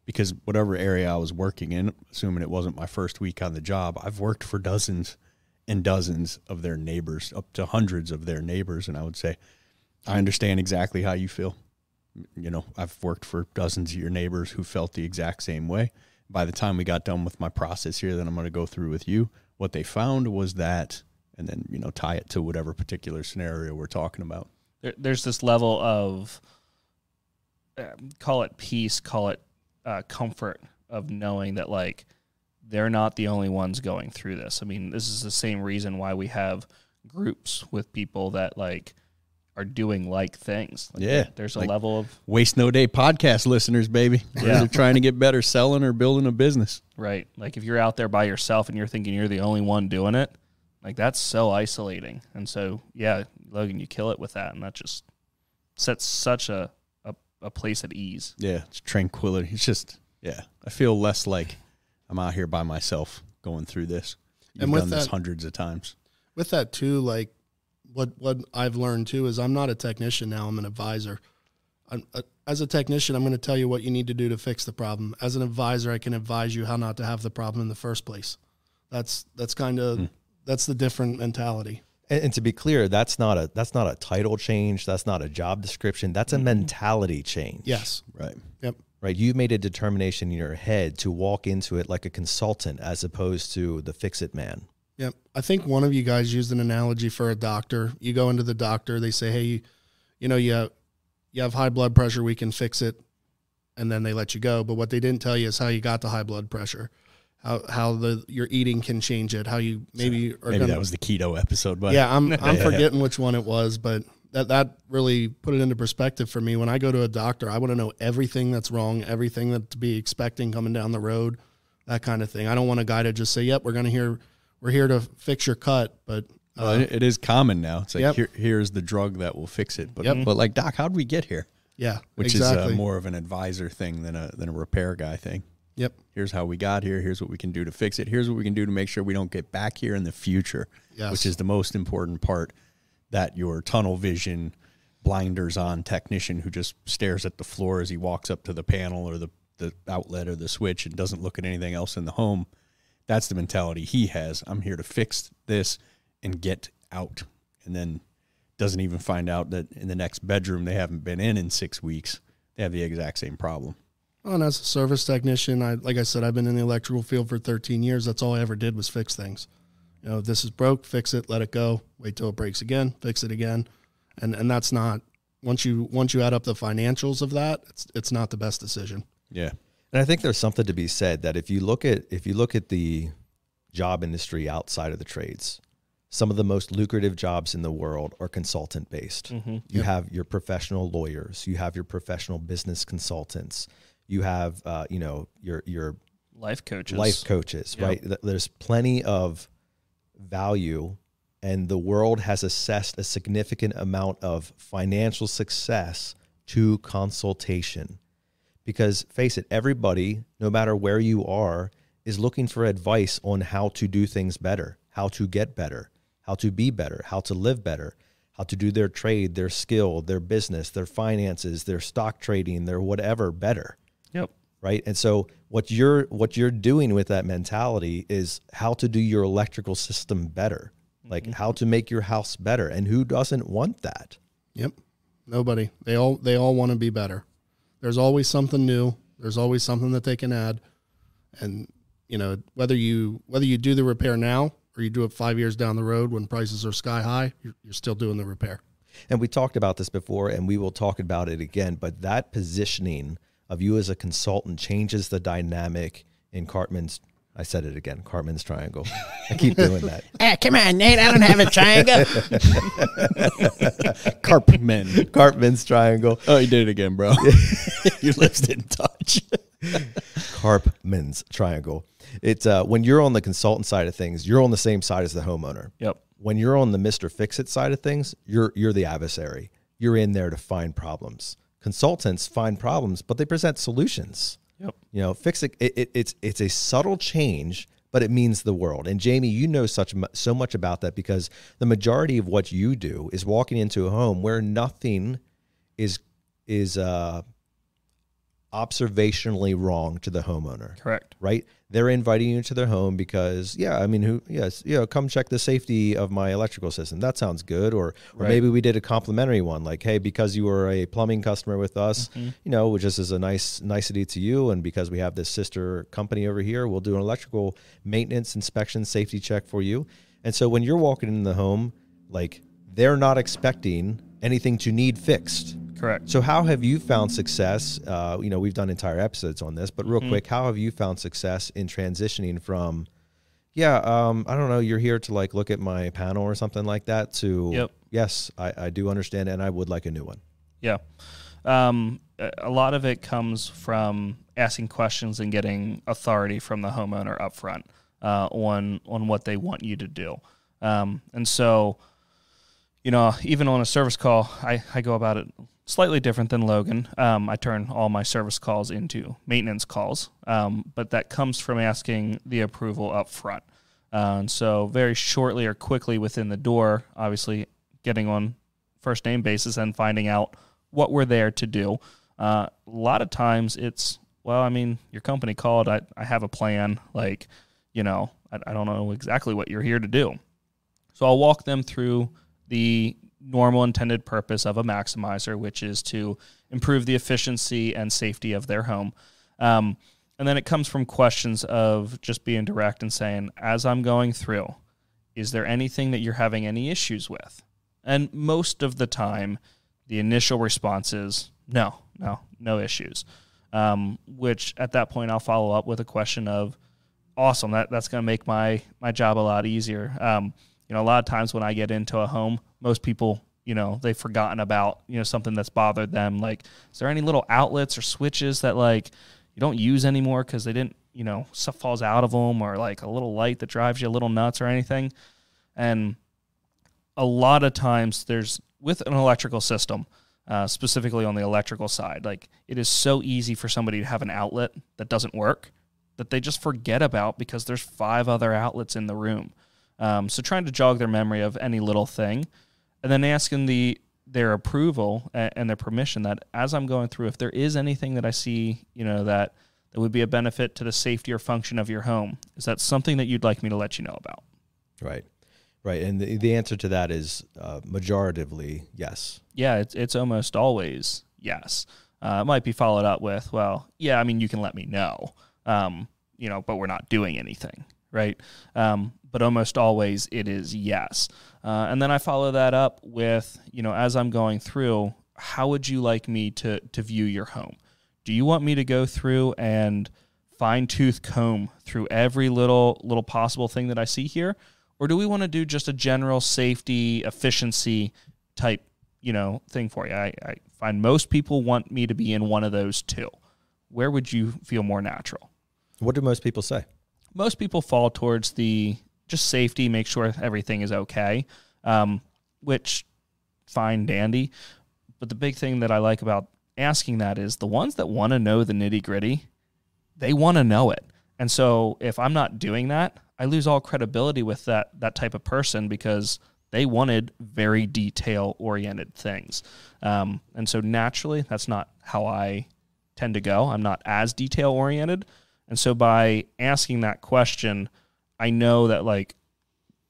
Because whatever area I was working in, assuming it wasn't my first week on the job, I've worked for dozens and dozens of their neighbors, up to hundreds of their neighbors. And I would say, I understand exactly how you feel. I've worked for dozens of your neighbors who felt the exact same way. By the time we got done with my process here that I'm going to go through with you, what they found was that, and then, tie it to whatever particular scenario we're talking about. There's this level of, call it peace, call it comfort of knowing that, like, they're not the only ones going through this. I mean, this is the same reason why we have groups with people that, like, are doing like things. Like, yeah. There's a level of Waste No Day podcast listeners, baby. Yeah. They're trying to get better selling or building a business. Right. Like, if you're out there by yourself and you're thinking you're the only one doing it, like, that's so isolating. And so, yeah, Logan, you kill it with that. And that just sets such a place at ease. Yeah. It's tranquility. It's just, yeah. I feel less like I'm out here by myself going through this. You've done this hundreds of times. With that too, like what I've learned too is I'm not a technician now. I'm an advisor. As a technician, I'm going to tell you what you need to do to fix the problem. As an advisor, I can advise you how not to have the problem in the first place. That's kind of that's the different mentality. And to be clear, that's not a title change. That's not a job description. That's a mentality change. Yes. Right. Yep. Right. You made a determination in your head to walk into it like a consultant as opposed to the fix-it man. Yep. I think one of you guys used an analogy for a doctor. You go into the doctor, they say, hey, you have high blood pressure, we can fix it, and then they let you go. But what they didn't tell you is how you got the high blood pressure, how your eating can change it, how you maybe that was the keto episode. But yeah, I'm forgetting which one it was, but that really put it into perspective for me. When I go to a doctor, I want to know everything that's wrong, everything that to be expecting coming down the road, that kind of thing. I don't want a guy to just say, "Yep, we're here to fix your cut," but it is common now. It's like, here's the drug that will fix it. But but like, Doc, how'd we get here? Yeah, which exactly. is more of an advisor thing than a repair guy thing. Yep. Here's how we got here. Here's what we can do to fix it. Here's what we can do to make sure we don't get back here in the future, which is the most important part, that your tunnel vision, blinders on technician who just stares at the floor as he walks up to the panel or the outlet or the switch and doesn't look at anything else in the home. That's the mentality he has. I'm here to fix this and get out. And then doesn't even find out that in the next bedroom they haven't been in 6 weeks, they have the exact same problem. Well, and as a service technician, like I said, I've been in the electrical field for 13 years. That's all I ever did was fix things. You know, if this is broke, fix it, let it go, wait till it breaks again, fix it again. And that's not, once you add up the financials of that, it's not the best decision. Yeah. And I think there's something to be said that if you look at the job industry outside of the trades, some of the most lucrative jobs in the world are consultant based. Mm-hmm. You have your professional lawyers, you have your professional business consultants, you have your Life coaches. Yep. Right? There's plenty of value, and the world has assessed a significant amount of financial success to consultation. Because face it, everybody, no matter where you are, is looking for advice on how to do things better, how to get better, how to be better, how to live better, how to do their trade, their skill, their business, their finances, their stock trading, their whatever better. Yep. Right. And so what you're doing with that mentality is how to do your electrical system better, like how to make your house better. And who doesn't want that? Yep. Nobody. They all want to be better. There's always something new. There's always something that they can add. And, you know, whether you do the repair now or you do it 5 years down the road when prices are sky high, you're still doing the repair. And we talked about this before, and we will talk about it again, but that positioning of you as a consultant changes the dynamic in Cartman's, I said it again, Cartman's triangle. I keep doing that. Hey, come on, Nate. I don't have a triangle. Cartman's triangle. Oh, you did it again, bro. Your lips didn't touch. Cartman's triangle. It's when you're on the consultant side of things, you're on the same side as the homeowner. Yep. When you're on the Mr. Fix-It side of things, you're the adversary. You're in there to find problems. Consultants find problems, but they present solutions. Yep. You know, fix it. It's a subtle change, but it means the world. And Jamie, you know so much about that because the majority of what you do is walking into a home where nothing is observationally wrong to the homeowner. Correct. Right? They're inviting you to their home because, come check the safety of my electrical system. That sounds good. Or maybe we did a complimentary one, like, hey, because you were a plumbing customer with us, which is a nicety to you, and because we have this sister company over here, we'll do an electrical maintenance, inspection, safety check for you. And so when you're walking in the home, like, they're not expecting anything to need fixed. Correct. So how have you found success? We've done entire episodes on this, but real quick, how have you found success in transitioning from, I don't know, you're here to like look at my panel or something like that to, yes, I do understand and I would like a new one. Yeah. A lot of it comes from asking questions and getting authority from the homeowner up front on what they want you to do. And so, even on a service call, I go about it slightly different than Logan. I turn all my service calls into maintenance calls, but that comes from asking the approval up front. And so very shortly or quickly within the door, obviously getting on first name basis and finding out what we're there to do. A lot of times it's, your company called, I have a plan, I don't know exactly what you're here to do. So I'll walk them through the normal intended purpose of a maximizer, which is to improve the efficiency and safety of their home. And then it comes from questions of just being direct and saying, as I'm going through, is there anything that you're having any issues with? And most of the time, the initial response is, no issues. Which at that point, I'll follow up with a question of, awesome, that's going to make my job a lot easier. A lot of times when I get into a home, most people, they've forgotten about, something that's bothered them. Like, is there any little outlets or switches that you don't use anymore because they didn't, stuff falls out of them, or like a little light that drives you a little nuts or anything? And a lot of times with an electrical system, specifically on the electrical side, it is so easy for somebody to have an outlet that doesn't work that they just forget about because there's 5 other outlets in the room. So trying to jog their memory of any little thing, and then asking their approval and their permission that as I'm going through, if there is anything that I see, that would be a benefit to the safety or function of your home, is that something that you'd like me to let you know about? Right. Right, and the answer to that is majoritively yes. Yeah, it's almost always yes. It might be followed up with, well, yeah, I mean, you can let me know, but we're not doing anything, right? But almost always it is yes. And then I follow that up with, as I'm going through, how would you like me to view your home? Do you want me to go through and fine-tooth comb through every little possible thing that I see here? Or do we want to do just a general safety, efficiency type, thing for you? I find most people want me to be in one of those two. Where would you feel more natural? What do most people say? Most people fall towards the just safety, make sure everything is okay, which fine, dandy. But the big thing that I like about asking that is the ones that want to know the nitty gritty, they want to know it. And so if I'm not doing that, I lose all credibility with that type of person because they wanted very detail-oriented things. And so naturally, that's not how I tend to go. I'm not as detail-oriented. And so by asking that question, I know that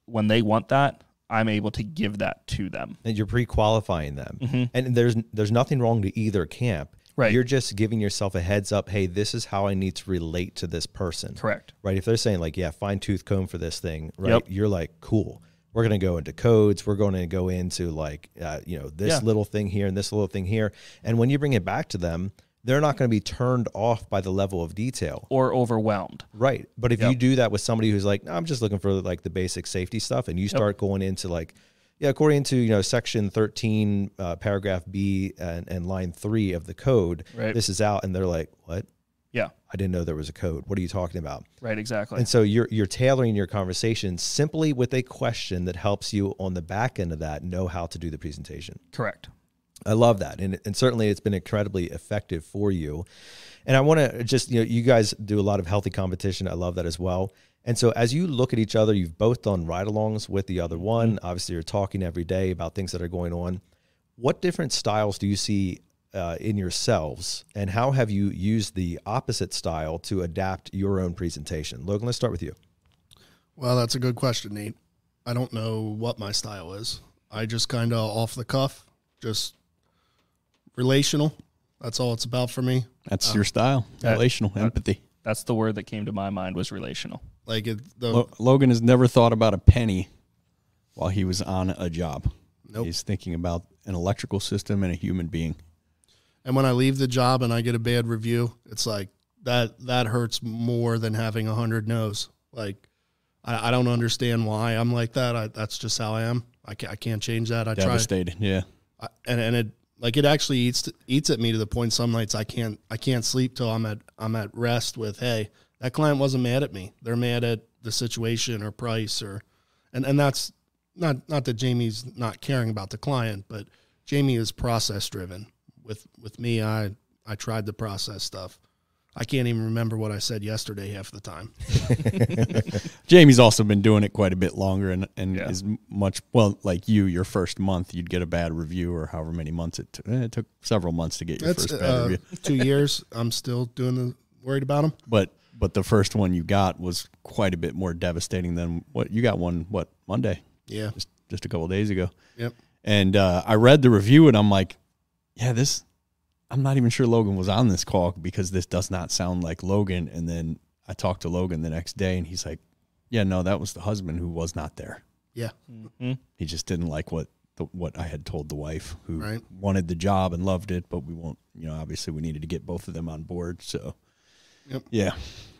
when they want that, I'm able to give that to them. And you're pre-qualifying them. Mm-hmm. And there's nothing wrong to either camp. Right. You're just giving yourself a heads up, hey, this is how I need to relate to this person. Correct. Right? If they're saying fine-tooth comb for this thing, right? Yep. You're like, cool. We're going to go into codes. We're going to go into this little thing here and this little thing here. And when you bring it back to them, they're not going to be turned off by the level of detail. Or overwhelmed. Right. But if you do that with somebody who's like, no, I'm just looking for the basic safety stuff, and you start going into according to section 13, paragraph B and line 3 of the code, right, this is out, and they're like, what? Yeah. I didn't know there was a code. What are you talking about? Right, exactly. And so you're tailoring your conversation simply with a question that helps you on the back end of that know how to do the presentation. Correct. I love that. And certainly it's been incredibly effective for you. And I want to just, you guys do a lot of healthy competition. I love that as well. And so as you look at each other, you've both done ride-alongs with the other one. Obviously, you're talking every day about things that are going on. What different styles do you see in yourselves, and how have you used the opposite style to adapt your own presentation? Logan, let's start with you. Well, that's a good question, Nate. I don't know what my style is. I just kind of off the cuff, just relational. That's all it's about for me. That's your style, relational, empathy. That's the word that came to my mind, was relational. Logan has never thought about a penny while he was on a job. Nope. He's thinking about an electrical system and a human being. And when I leave the job and I get a bad review, it's like that hurts more than having 100 no's. I don't understand why I'm like that. That's just how I am. I can't change that. I Devastated, try. yeah. And it actually eats at me to the point some nights I can't sleep till I'm at rest with, hey, that client wasn't mad at me. They're mad at the situation or price and that's not that Jamie's not caring about the client, but Jamie is process driven. With me, I tried the process stuff. I can't even remember what I said yesterday half the time. Jamie's also been doing it quite a bit longer and yeah, is much, well, like your first month, you'd get a bad review, or however many months it took several months to get your first bad review. 2 years, I'm still worried about them. But the first one you got was quite a bit more devastating than what you got Monday? Yeah. Just a couple of days ago. Yep. And I read the review and I'm like, yeah, I'm not even sure Logan was on this call because this does not sound like Logan. And then I talked to Logan the next day and he's like, yeah, no, that was the husband who was not there. Yeah. Mm-hmm. He just didn't like what I had told the wife, who right, wanted the job and loved it, but we won't, obviously we needed to get both of them on board. So, yep. Yeah.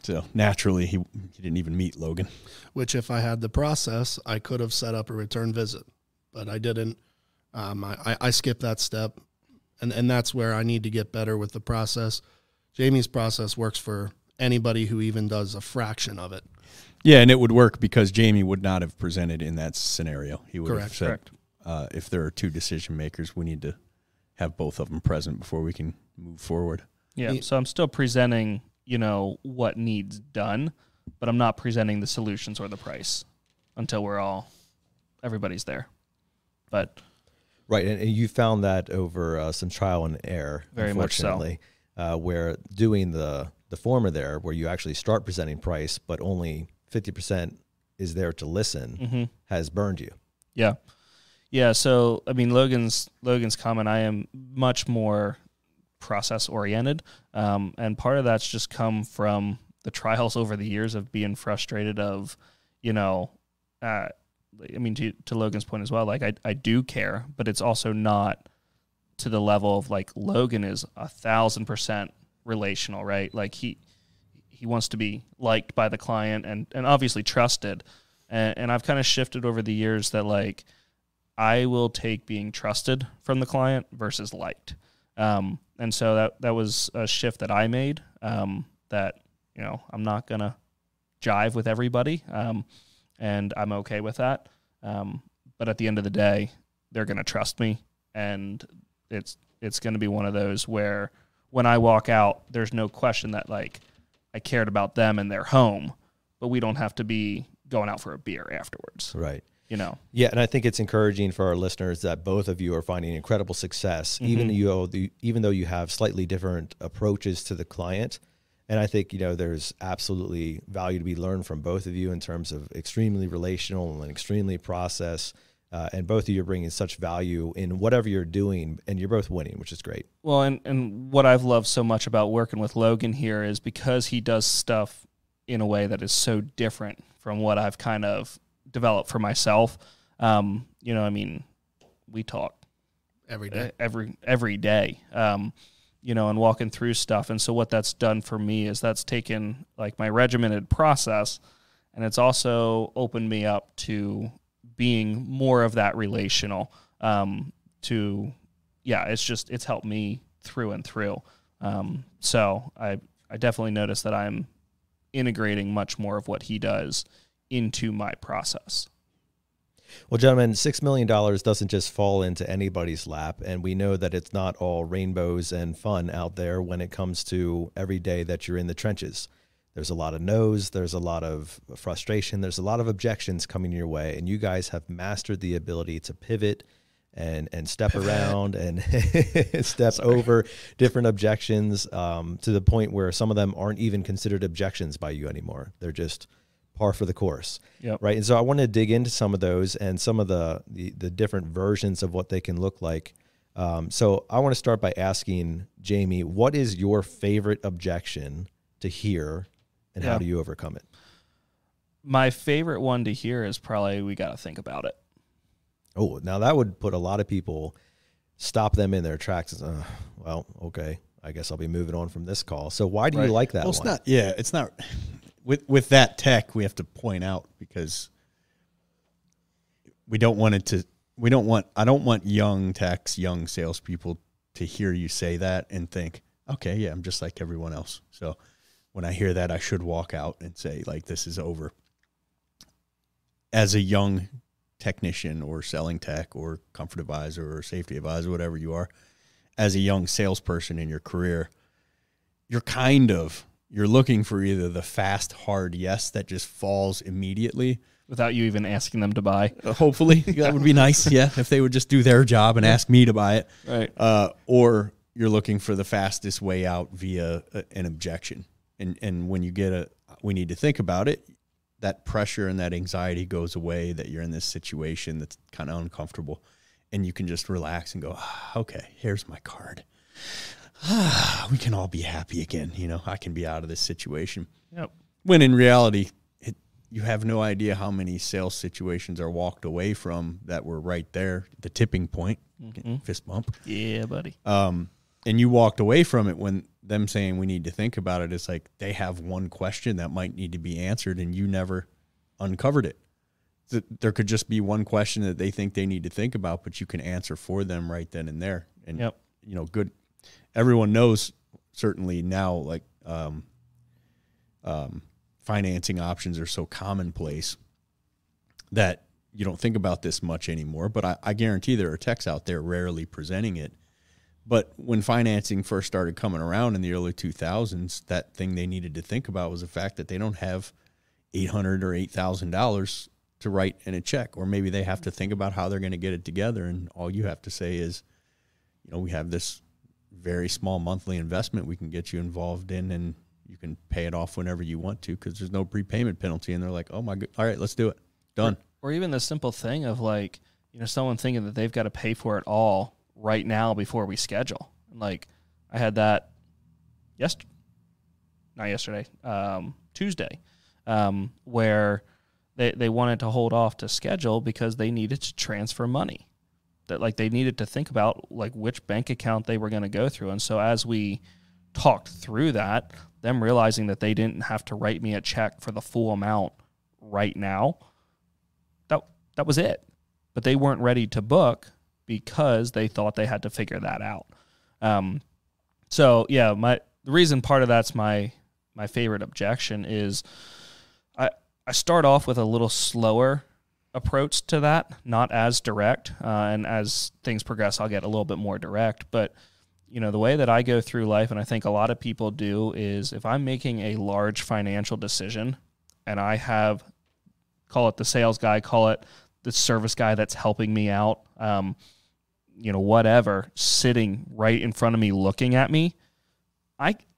So naturally he didn't even meet Logan. Which if I had the process, I could have set up a return visit, but I didn't. I skipped that step. And that's where I need to get better with the process. Jamie's process works for anybody who even does a fraction of it. Yeah, and it would work because Jamie would not have presented in that scenario. He would Correct. have said, if there are two decision makers, we need to have both of them present before we can move forward. Yeah, so I'm still presenting, what needs done, but I'm not presenting the solutions or the price until everybody's there. But Right, and you found that over some trial and error, very much so. Where doing the former there, where you actually start presenting price, but only 50% is there to listen has burned you. Yeah. Yeah. So, I mean, Logan's comment, I am much more process oriented. And part of that's just come from the trials over the years of being frustrated of, I mean, to Logan's point as well, like I do care, but it's also not to the level of like Logan is 1,000% relational, right? Like he wants to be liked by the client and obviously trusted. And I've kind of shifted over the years that like I will take being trusted from the client versus liked. And so that was a shift that I made, that, I'm not going to jive with everybody. And I'm okay with that. But at the end of the day, they're going to trust me. And it's going to be one of those where when I walk out, there's no question that like I cared about them and their home, but we don't have to be going out for a beer afterwards. Right. Yeah. And I think it's encouraging for our listeners that both of you are finding incredible success, even though you have slightly different approaches to the client. And I think, there's absolutely value to be learned from both of you in terms of extremely relational and extremely process. And both of you are bringing such value in whatever you're doing, and you're both winning, which is great. Well, and what I've loved so much about working with Logan here is because he does stuff in a way that is so different from what I've kind of developed for myself. I mean, we talk every day, every day, and walking through stuff. And so what that's done for me is that's taken like my regimented process, and it's also opened me up to being more of that relational, it's helped me through and through. So I definitely noticed that I'm integrating much more of what he does into my process. Well, gentlemen, $6 million doesn't just fall into anybody's lap, and we know that it's not all rainbows and fun out there when it comes to every day that you're in the trenches. There's a lot of no's, there's a lot of frustration, there's a lot of objections coming your way, and you guys have mastered the ability to pivot and step around and step over different objections to the point where some of them aren't even considered objections by you anymore. They're just par for the course. Yep. Right. And so I want to dig into some of those and some of the different versions of what they can look like. So I want to start by asking Jamie, what is your favorite objection to hear, and how do you overcome it? My favorite one to hear is probably, we got to think about it. Oh, now that would put a lot of people, stop them in their tracks. Well, okay, I guess I'll be moving on from this call. So why do you like that one? It's not. With that tech, we have to point out, because I don't want young techs, young salespeople to hear you say that and think, okay, yeah, I'm just like everyone else. So when I hear that, I should walk out and say, like, this is over. As a young technician or selling tech or comfort advisor or safety advisor, whatever you are, as a young salesperson in your career, you're looking for either the fast, hard yes that just falls immediately without you even asking them to buy. Hopefully, that would be nice. Yeah, if they would just do their job and ask me to buy it. Right. Or you're looking for the fastest way out via an objection. And when you get we need to think about it, that pressure and that anxiety goes away, that you're in this situation that's kind of uncomfortable, and you can just relax and go, okay, here's my card. We can all be happy again. I can be out of this situation. Yep. When in reality, you have no idea how many sales situations are walked away from that were right there, the tipping point, fist bump. Yeah, buddy. And you walked away from it when them saying we need to think about it. It's like they have one question that might need to be answered, and you never uncovered it. There could just be one question that they think they need to think about, but you can answer for them right then and there. And, good. Everyone knows certainly now, like, financing options are so commonplace that you don't think about this much anymore. But I guarantee there are techs out there rarely presenting it. But when financing first started coming around in the early 2000s, that thing they needed to think about was the fact that they don't have $800 or $8,000 to write in a check, or maybe they have to think about how they're going to get it together. And all you have to say is, we have this very small monthly investment we can get you involved in, and you can pay it off whenever you want to because there's no prepayment penalty. And they're like, oh my God, all right, let's do it. Done. Or even the simple thing of like, someone thinking that they've got to pay for it all right now before we schedule. Like I had that Tuesday, where they wanted to hold off to schedule because they needed to transfer money. That like they needed to think about like which bank account they were going to go through. And so as we talked through that, them realizing that they didn't have to write me a check for the full amount right now, that was it. But they weren't ready to book because they thought they had to figure that out. So yeah, the reason part of that's my favorite objection is I start off with a little slower approach to that, not as direct. And as things progress, I'll get a little bit more direct. But, the way that I go through life, and I think a lot of people do, is if I'm making a large financial decision and I have, call it the sales guy, call it the service guy that's helping me out, whatever, sitting right in front of me looking at me,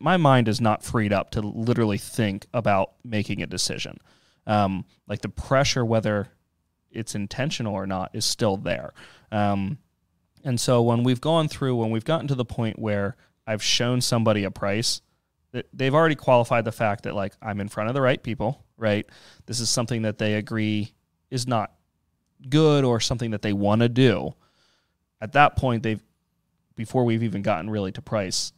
my mind is not freed up to literally think about making a decision. Like the pressure, whether it's intentional or not, is still there. And so when we've gotten to the point where I've shown somebody a price, they've already qualified the fact that like I'm in front of the right people, right? This is something that they agree is not good or something that they want to do. At that point, before we've even gotten really to price,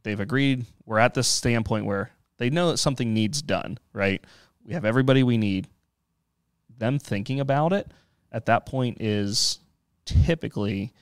they've agreed. We're at this standpoint where they know that something needs done, right? We have everybody we need. Them thinking about it at that point is typically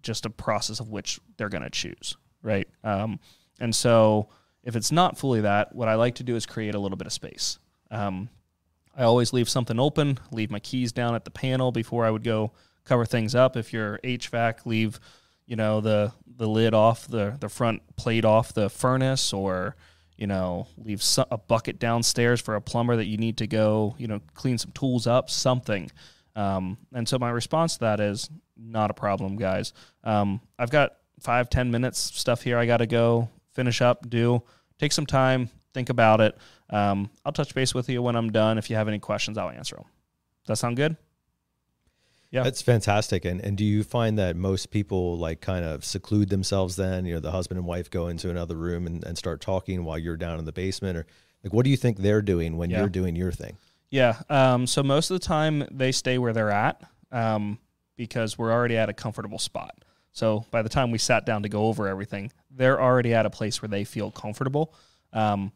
just a process of which they're going to choose, right? And so if it's not fully that, what I like to do is create a little bit of space. I always leave something open, leave my keys down at the panel before I would go cover things up. If you're HVAC, leave the lid off, the front plate off the furnace, or leave a bucket downstairs for a plumber that you need to go clean some tools up, something. And so my response to that is not a problem, guys. I've got 5-10 minutes stuff here I got to go finish up, take some time, think about it. I'll touch base with you when I'm done. If you have any questions, I'll answer them. Does that sound good? Yeah. That's fantastic. And do you find that most people like kind of seclude themselves then, the husband and wife go into another room and start talking while you're down in the basement? Or like, what do you think they're doing when you're doing your thing? Yeah. So most of the time they stay where they're at because we're already at a comfortable spot. So by the time we sat down to go over everything, they're already at a place where they feel comfortable. I'm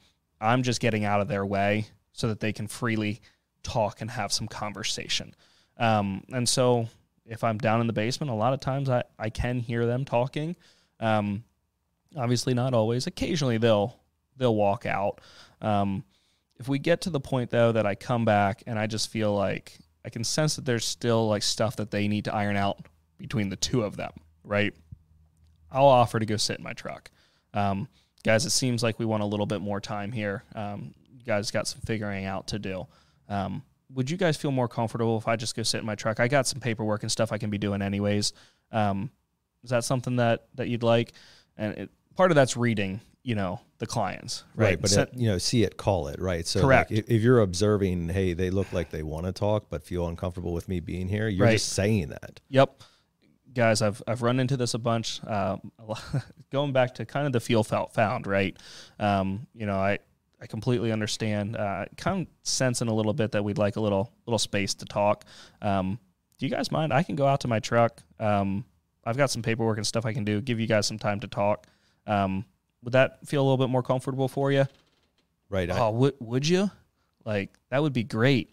just getting out of their way so that they can freely talk and have some conversation. And so if I'm down in the basement, a lot of times I can hear them talking. Obviously not always. Occasionally they'll walk out. If we get to the point though that I come back and I just feel like I can sense that there's still like stuff that they need to iron out between the two of them, right? I'll offer to go sit in my truck. Guys, it seems like we want a little bit more time here. You guys got some figuring out to do. Would you guys feel more comfortable if I just go sit in my truck? I got some paperwork and stuff I can be doing anyways. Is that something that you'd like? And part of that's reading, the clients, right? But see it, call it, right? So correct. Like, if you're observing, hey, they look like they want to talk, but feel uncomfortable with me being here, you're just saying that. Yep. Guys, I've run into this a bunch, going back to kind of the feel felt found, right? I completely understand, kind of sensing a little bit that we'd like a little space to talk. Do you guys mind? I can go out to my truck. I've got some paperwork and stuff I can do, give you guys some time to talk. Would that feel a little bit more comfortable for you? Right. Oh, would you? Like, that would be great.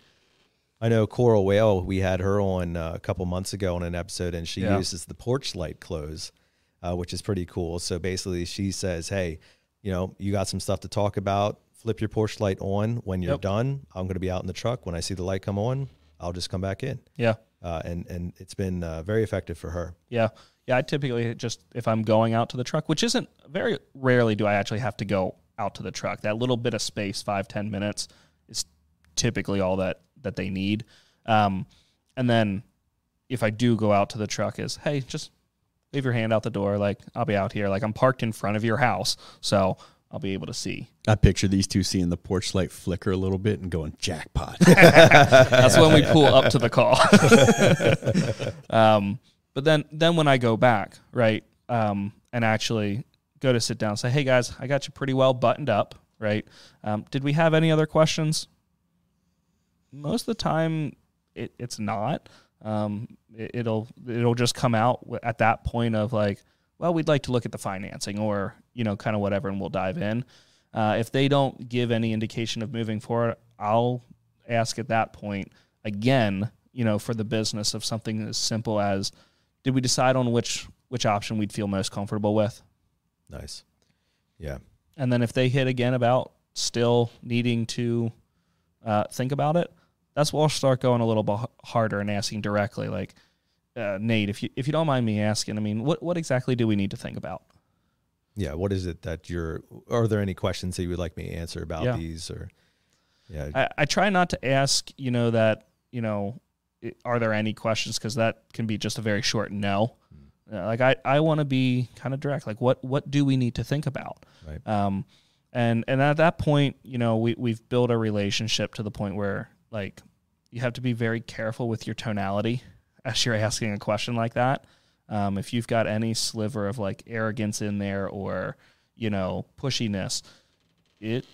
I know Coral Whale, we had her on a couple months ago on an episode, and she uses the porch light close, which is pretty cool. So basically she says, hey, you got some stuff to talk about. Flip your porch light on. When you're done, I'm going to be out in the truck. When I see the light come on, I'll just come back in. Yeah. And it's been very effective for her. Yeah. Yeah, I typically just, if I'm going out to the truck, which isn't, very rarely do I actually have to go out to the truck. That little bit of space, 5-10 minutes, is typically all that they need. And then if I do go out to the truck is, hey, just leave your hand out the door. Like, I'll be out here. Like, I'm parked in front of your house, so I'll be able to see. I picture these two seeing the porch light flicker a little bit and going, jackpot. That's when we pull up to the call. But then when I go back, right, and actually go to sit down and say, hey, guys, I got you pretty well buttoned up, right? Did we have any other questions? Most of the time, it's not. It'll just come out at that point of like, well, we'd like to look at the financing or, kind of whatever, and we'll dive in. If they don't give any indication of moving forward, I'll ask at that point again, for the business of something as simple as, did we decide on which option we'd feel most comfortable with? Nice. Yeah. And then if they hit again about still needing to think about it, that's where I'll start going a little bit harder and asking directly, like, Nate, if you don't mind me asking, I mean, what exactly do we need to think about? Yeah. What is it that are there any questions that you would like me to answer about these? Or, yeah. I try not to ask, that, are there any questions? Because that can be just a very short no. Like I want to be kind of direct. Like what do we need to think about? Right. And at that point, we've built a relationship to the point where like you have to be very careful with your tonality as you're asking a question like that. If you've got any sliver of like arrogance in there or, pushiness, it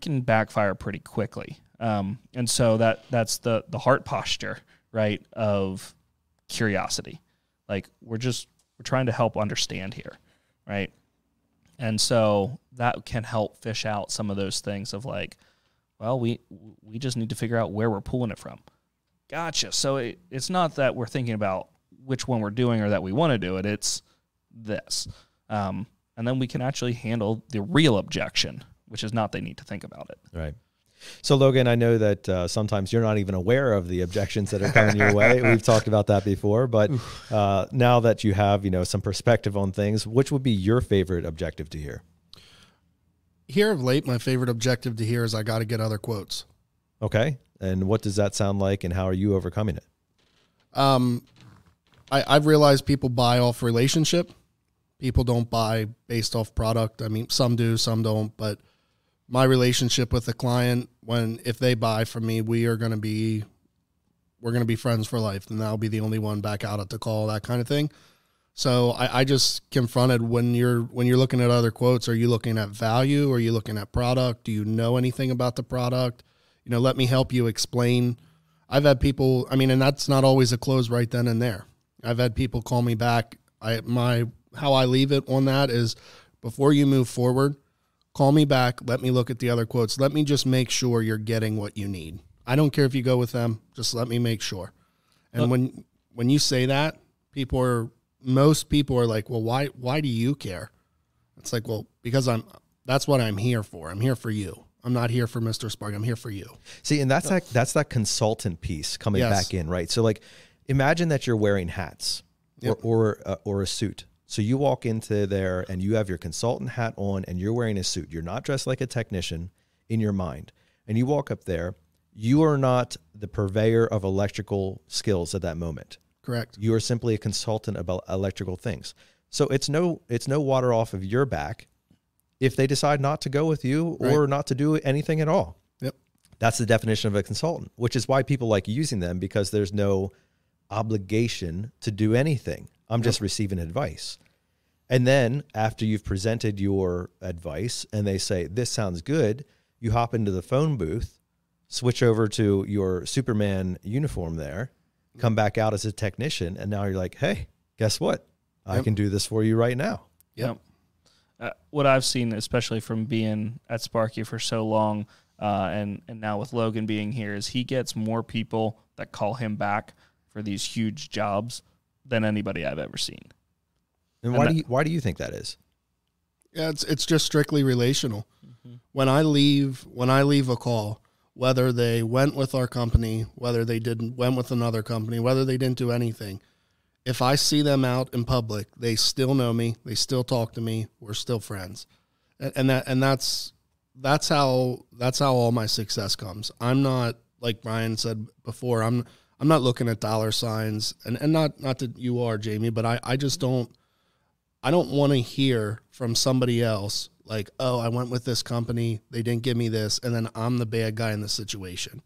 can backfire pretty quickly. And so that's the heart posture, right, of curiosity. Like we're trying to help understand here, right? And so that can help fish out some of those things of like, well, we just need to figure out where we're pulling it from. Gotcha. So it's not that we're thinking about which one we're doing or that we want to do it. It's this. And then we can actually handle the real objection, which is not they need to think about it. Right. So, Logan, I know that sometimes you're not even aware of the objections that are coming your way. We've talked about that before, but now that you have, some perspective on things, which would be your favorite objective to hear? Here of late, my favorite objective to hear is I got to get other quotes. Okay. And what does that sound like, and how are you overcoming it? I've realized people buy off relationship. People don't buy based off product. I mean, some do, some don't, but my relationship with the client, if they buy from me, we're going to be friends for life, and I'll be the only one back out at the call, that kind of thing. So I just confronted when you're looking at other quotes, are you looking at value? Are you looking at product? Do you know anything about the product? Let me help you explain. I've had people, and that's not always a close right then and there. I've had people call me back. How I leave it on that is before you move forward, call me back. Let me look at the other quotes. Let me just make sure you're getting what you need. I don't care if you go with them. Just let me make sure. And when you say that, most people are like, well, why do you care? It's like, well, because that's what I'm here for. I'm here for you. I'm not here for Mister Sparky. I'm here for you. See, and that's that consultant piece coming back in, right? So like, imagine that you're wearing hats or a suit. So you walk into there and you have your consultant hat on and you're wearing a suit. You're not dressed like a technician in your mind. And you walk up there, you are not the purveyor of electrical skills at that moment. Correct. You are simply a consultant about electrical things. So it's no water off of your back if they decide not to go with you or not to do anything at all. Yep. That's the definition of a consultant, which is why people like using them, because there's no obligation to do anything. I'm just receiving advice. And then after you've presented your advice and they say, this sounds good, you hop into the phone booth, switch over to your Superman uniform there, come back out as a technician, and now you're like, hey, guess what? I can do this for you right now. Yep. What I've seen, especially from being at Sparky for so long, and now with Logan being here, is he gets more people that call him back for these huge jobs than anybody I've ever seen. And why do you think that is? Yeah, it's just strictly relational. Mm-hmm. When I leave a call, whether they went with our company, whether they went with another company, whether they didn't do anything, if I see them out in public, they still know me, they still talk to me, we're still friends. And that's how all my success comes. I'm not, like Brian said before, I'm not looking at dollar signs, and not that you are, Jamie, but I just don't want to hear from somebody else like, oh, I went with this company, they didn't give me this, and then I'm the bad guy in the situation.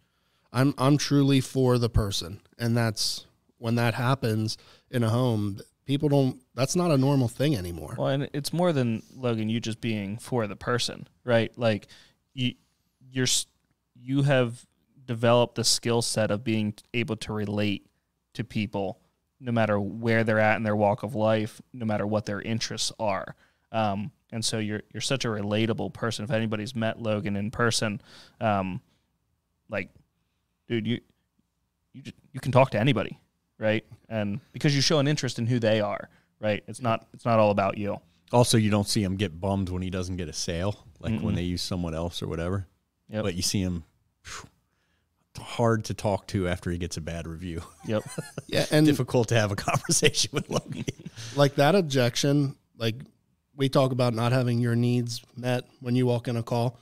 I'm truly for the person, and that's when that happens in a home. People don't. That's not a normal thing anymore. Well, and it's more than, Logan, you just being for the person, right? Like you have developed the skill set of being able to relate to people, no matter where they're at in their walk of life, no matter what their interests are. And so you're such a relatable person. If anybody's met Logan in person, like, dude, you can talk to anybody, right? And because you show an interest in who they are, right? It's not all about you. Also, you don't see him get bummed when he doesn't get a sale, like when they use someone else or whatever. Yep. But you see him hard to talk to after he gets a bad review. Yep. Yeah, and difficult to have a conversation with Logan. like that objection, like we talk about not having your needs met when you walk in a call.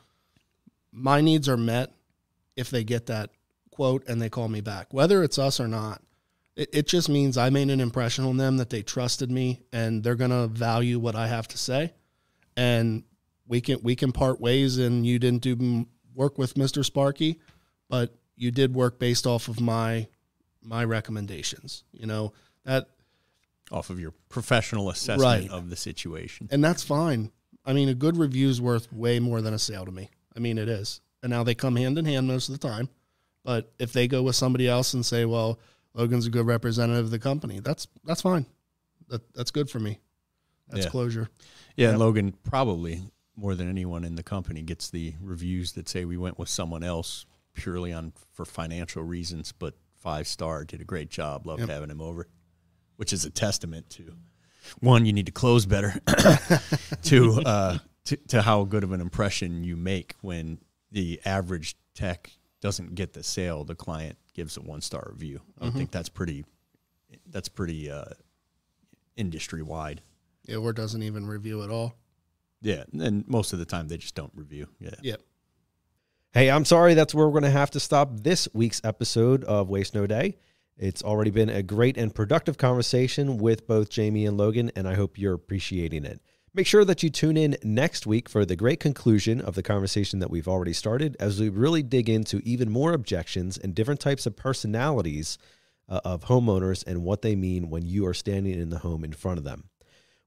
My needs are met if they get that quote and they call me back, whether it's us or not. It just means I made an impression on them, that they trusted me and they're going to value what I have to say. And we can part ways, and you didn't do work with Mister Sparky, but you did work based off of my recommendations, that Off of your professional assessment of the situation. And that's fine. I mean, a good review is worth way more than a sale to me. I mean, it is. And now they come hand in hand most of the time. But if they go with somebody else and say, well, Logan's a good representative of the company, that's fine. That's good for me. That's closure. Yeah, and Logan probably, more than anyone in the company, gets the reviews that say we went with someone else purely for financial reasons, but 5-star, did a great job, loved having him over, which is a testament to, one, you need to close better, to how good of an impression you make when the average tech doesn't get the sale, the client gives a 1-star review. I think that's pretty industry wide. Yeah, or doesn't even review at all. Yeah, and most of the time they just don't review. Yeah. Yep. Hey, I'm sorry. That's where we're going to have to stop this week's episode of Waste No Day. It's already been a great and productive conversation with both Jamie and Logan, and I hope you're appreciating it. Make sure that you tune in next week for the great conclusion of the conversation that we've already started, as we really dig into even more objections and different types of personalities of homeowners and what they mean when you are standing in the home in front of them.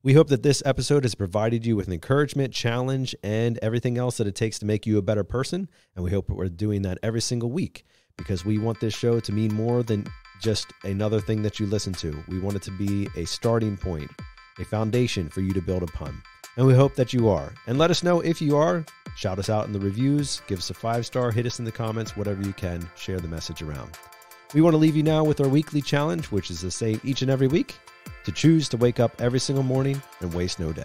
We hope that this episode has provided you with an encouragement, challenge, and everything else that it takes to make you a better person. And we hope that we're doing that every single week, because we want this show to mean more than just another thing that you listen to. We want it to be a starting point, a foundation for you to build upon. And we hope that you are. And let us know if you are. Shout us out in the reviews. Give us a 5-star. Hit us in the comments. Whatever you can. Share the message around. We want to leave you now with our weekly challenge, which is the same each and every week: to choose to wake up every single morning and waste no day.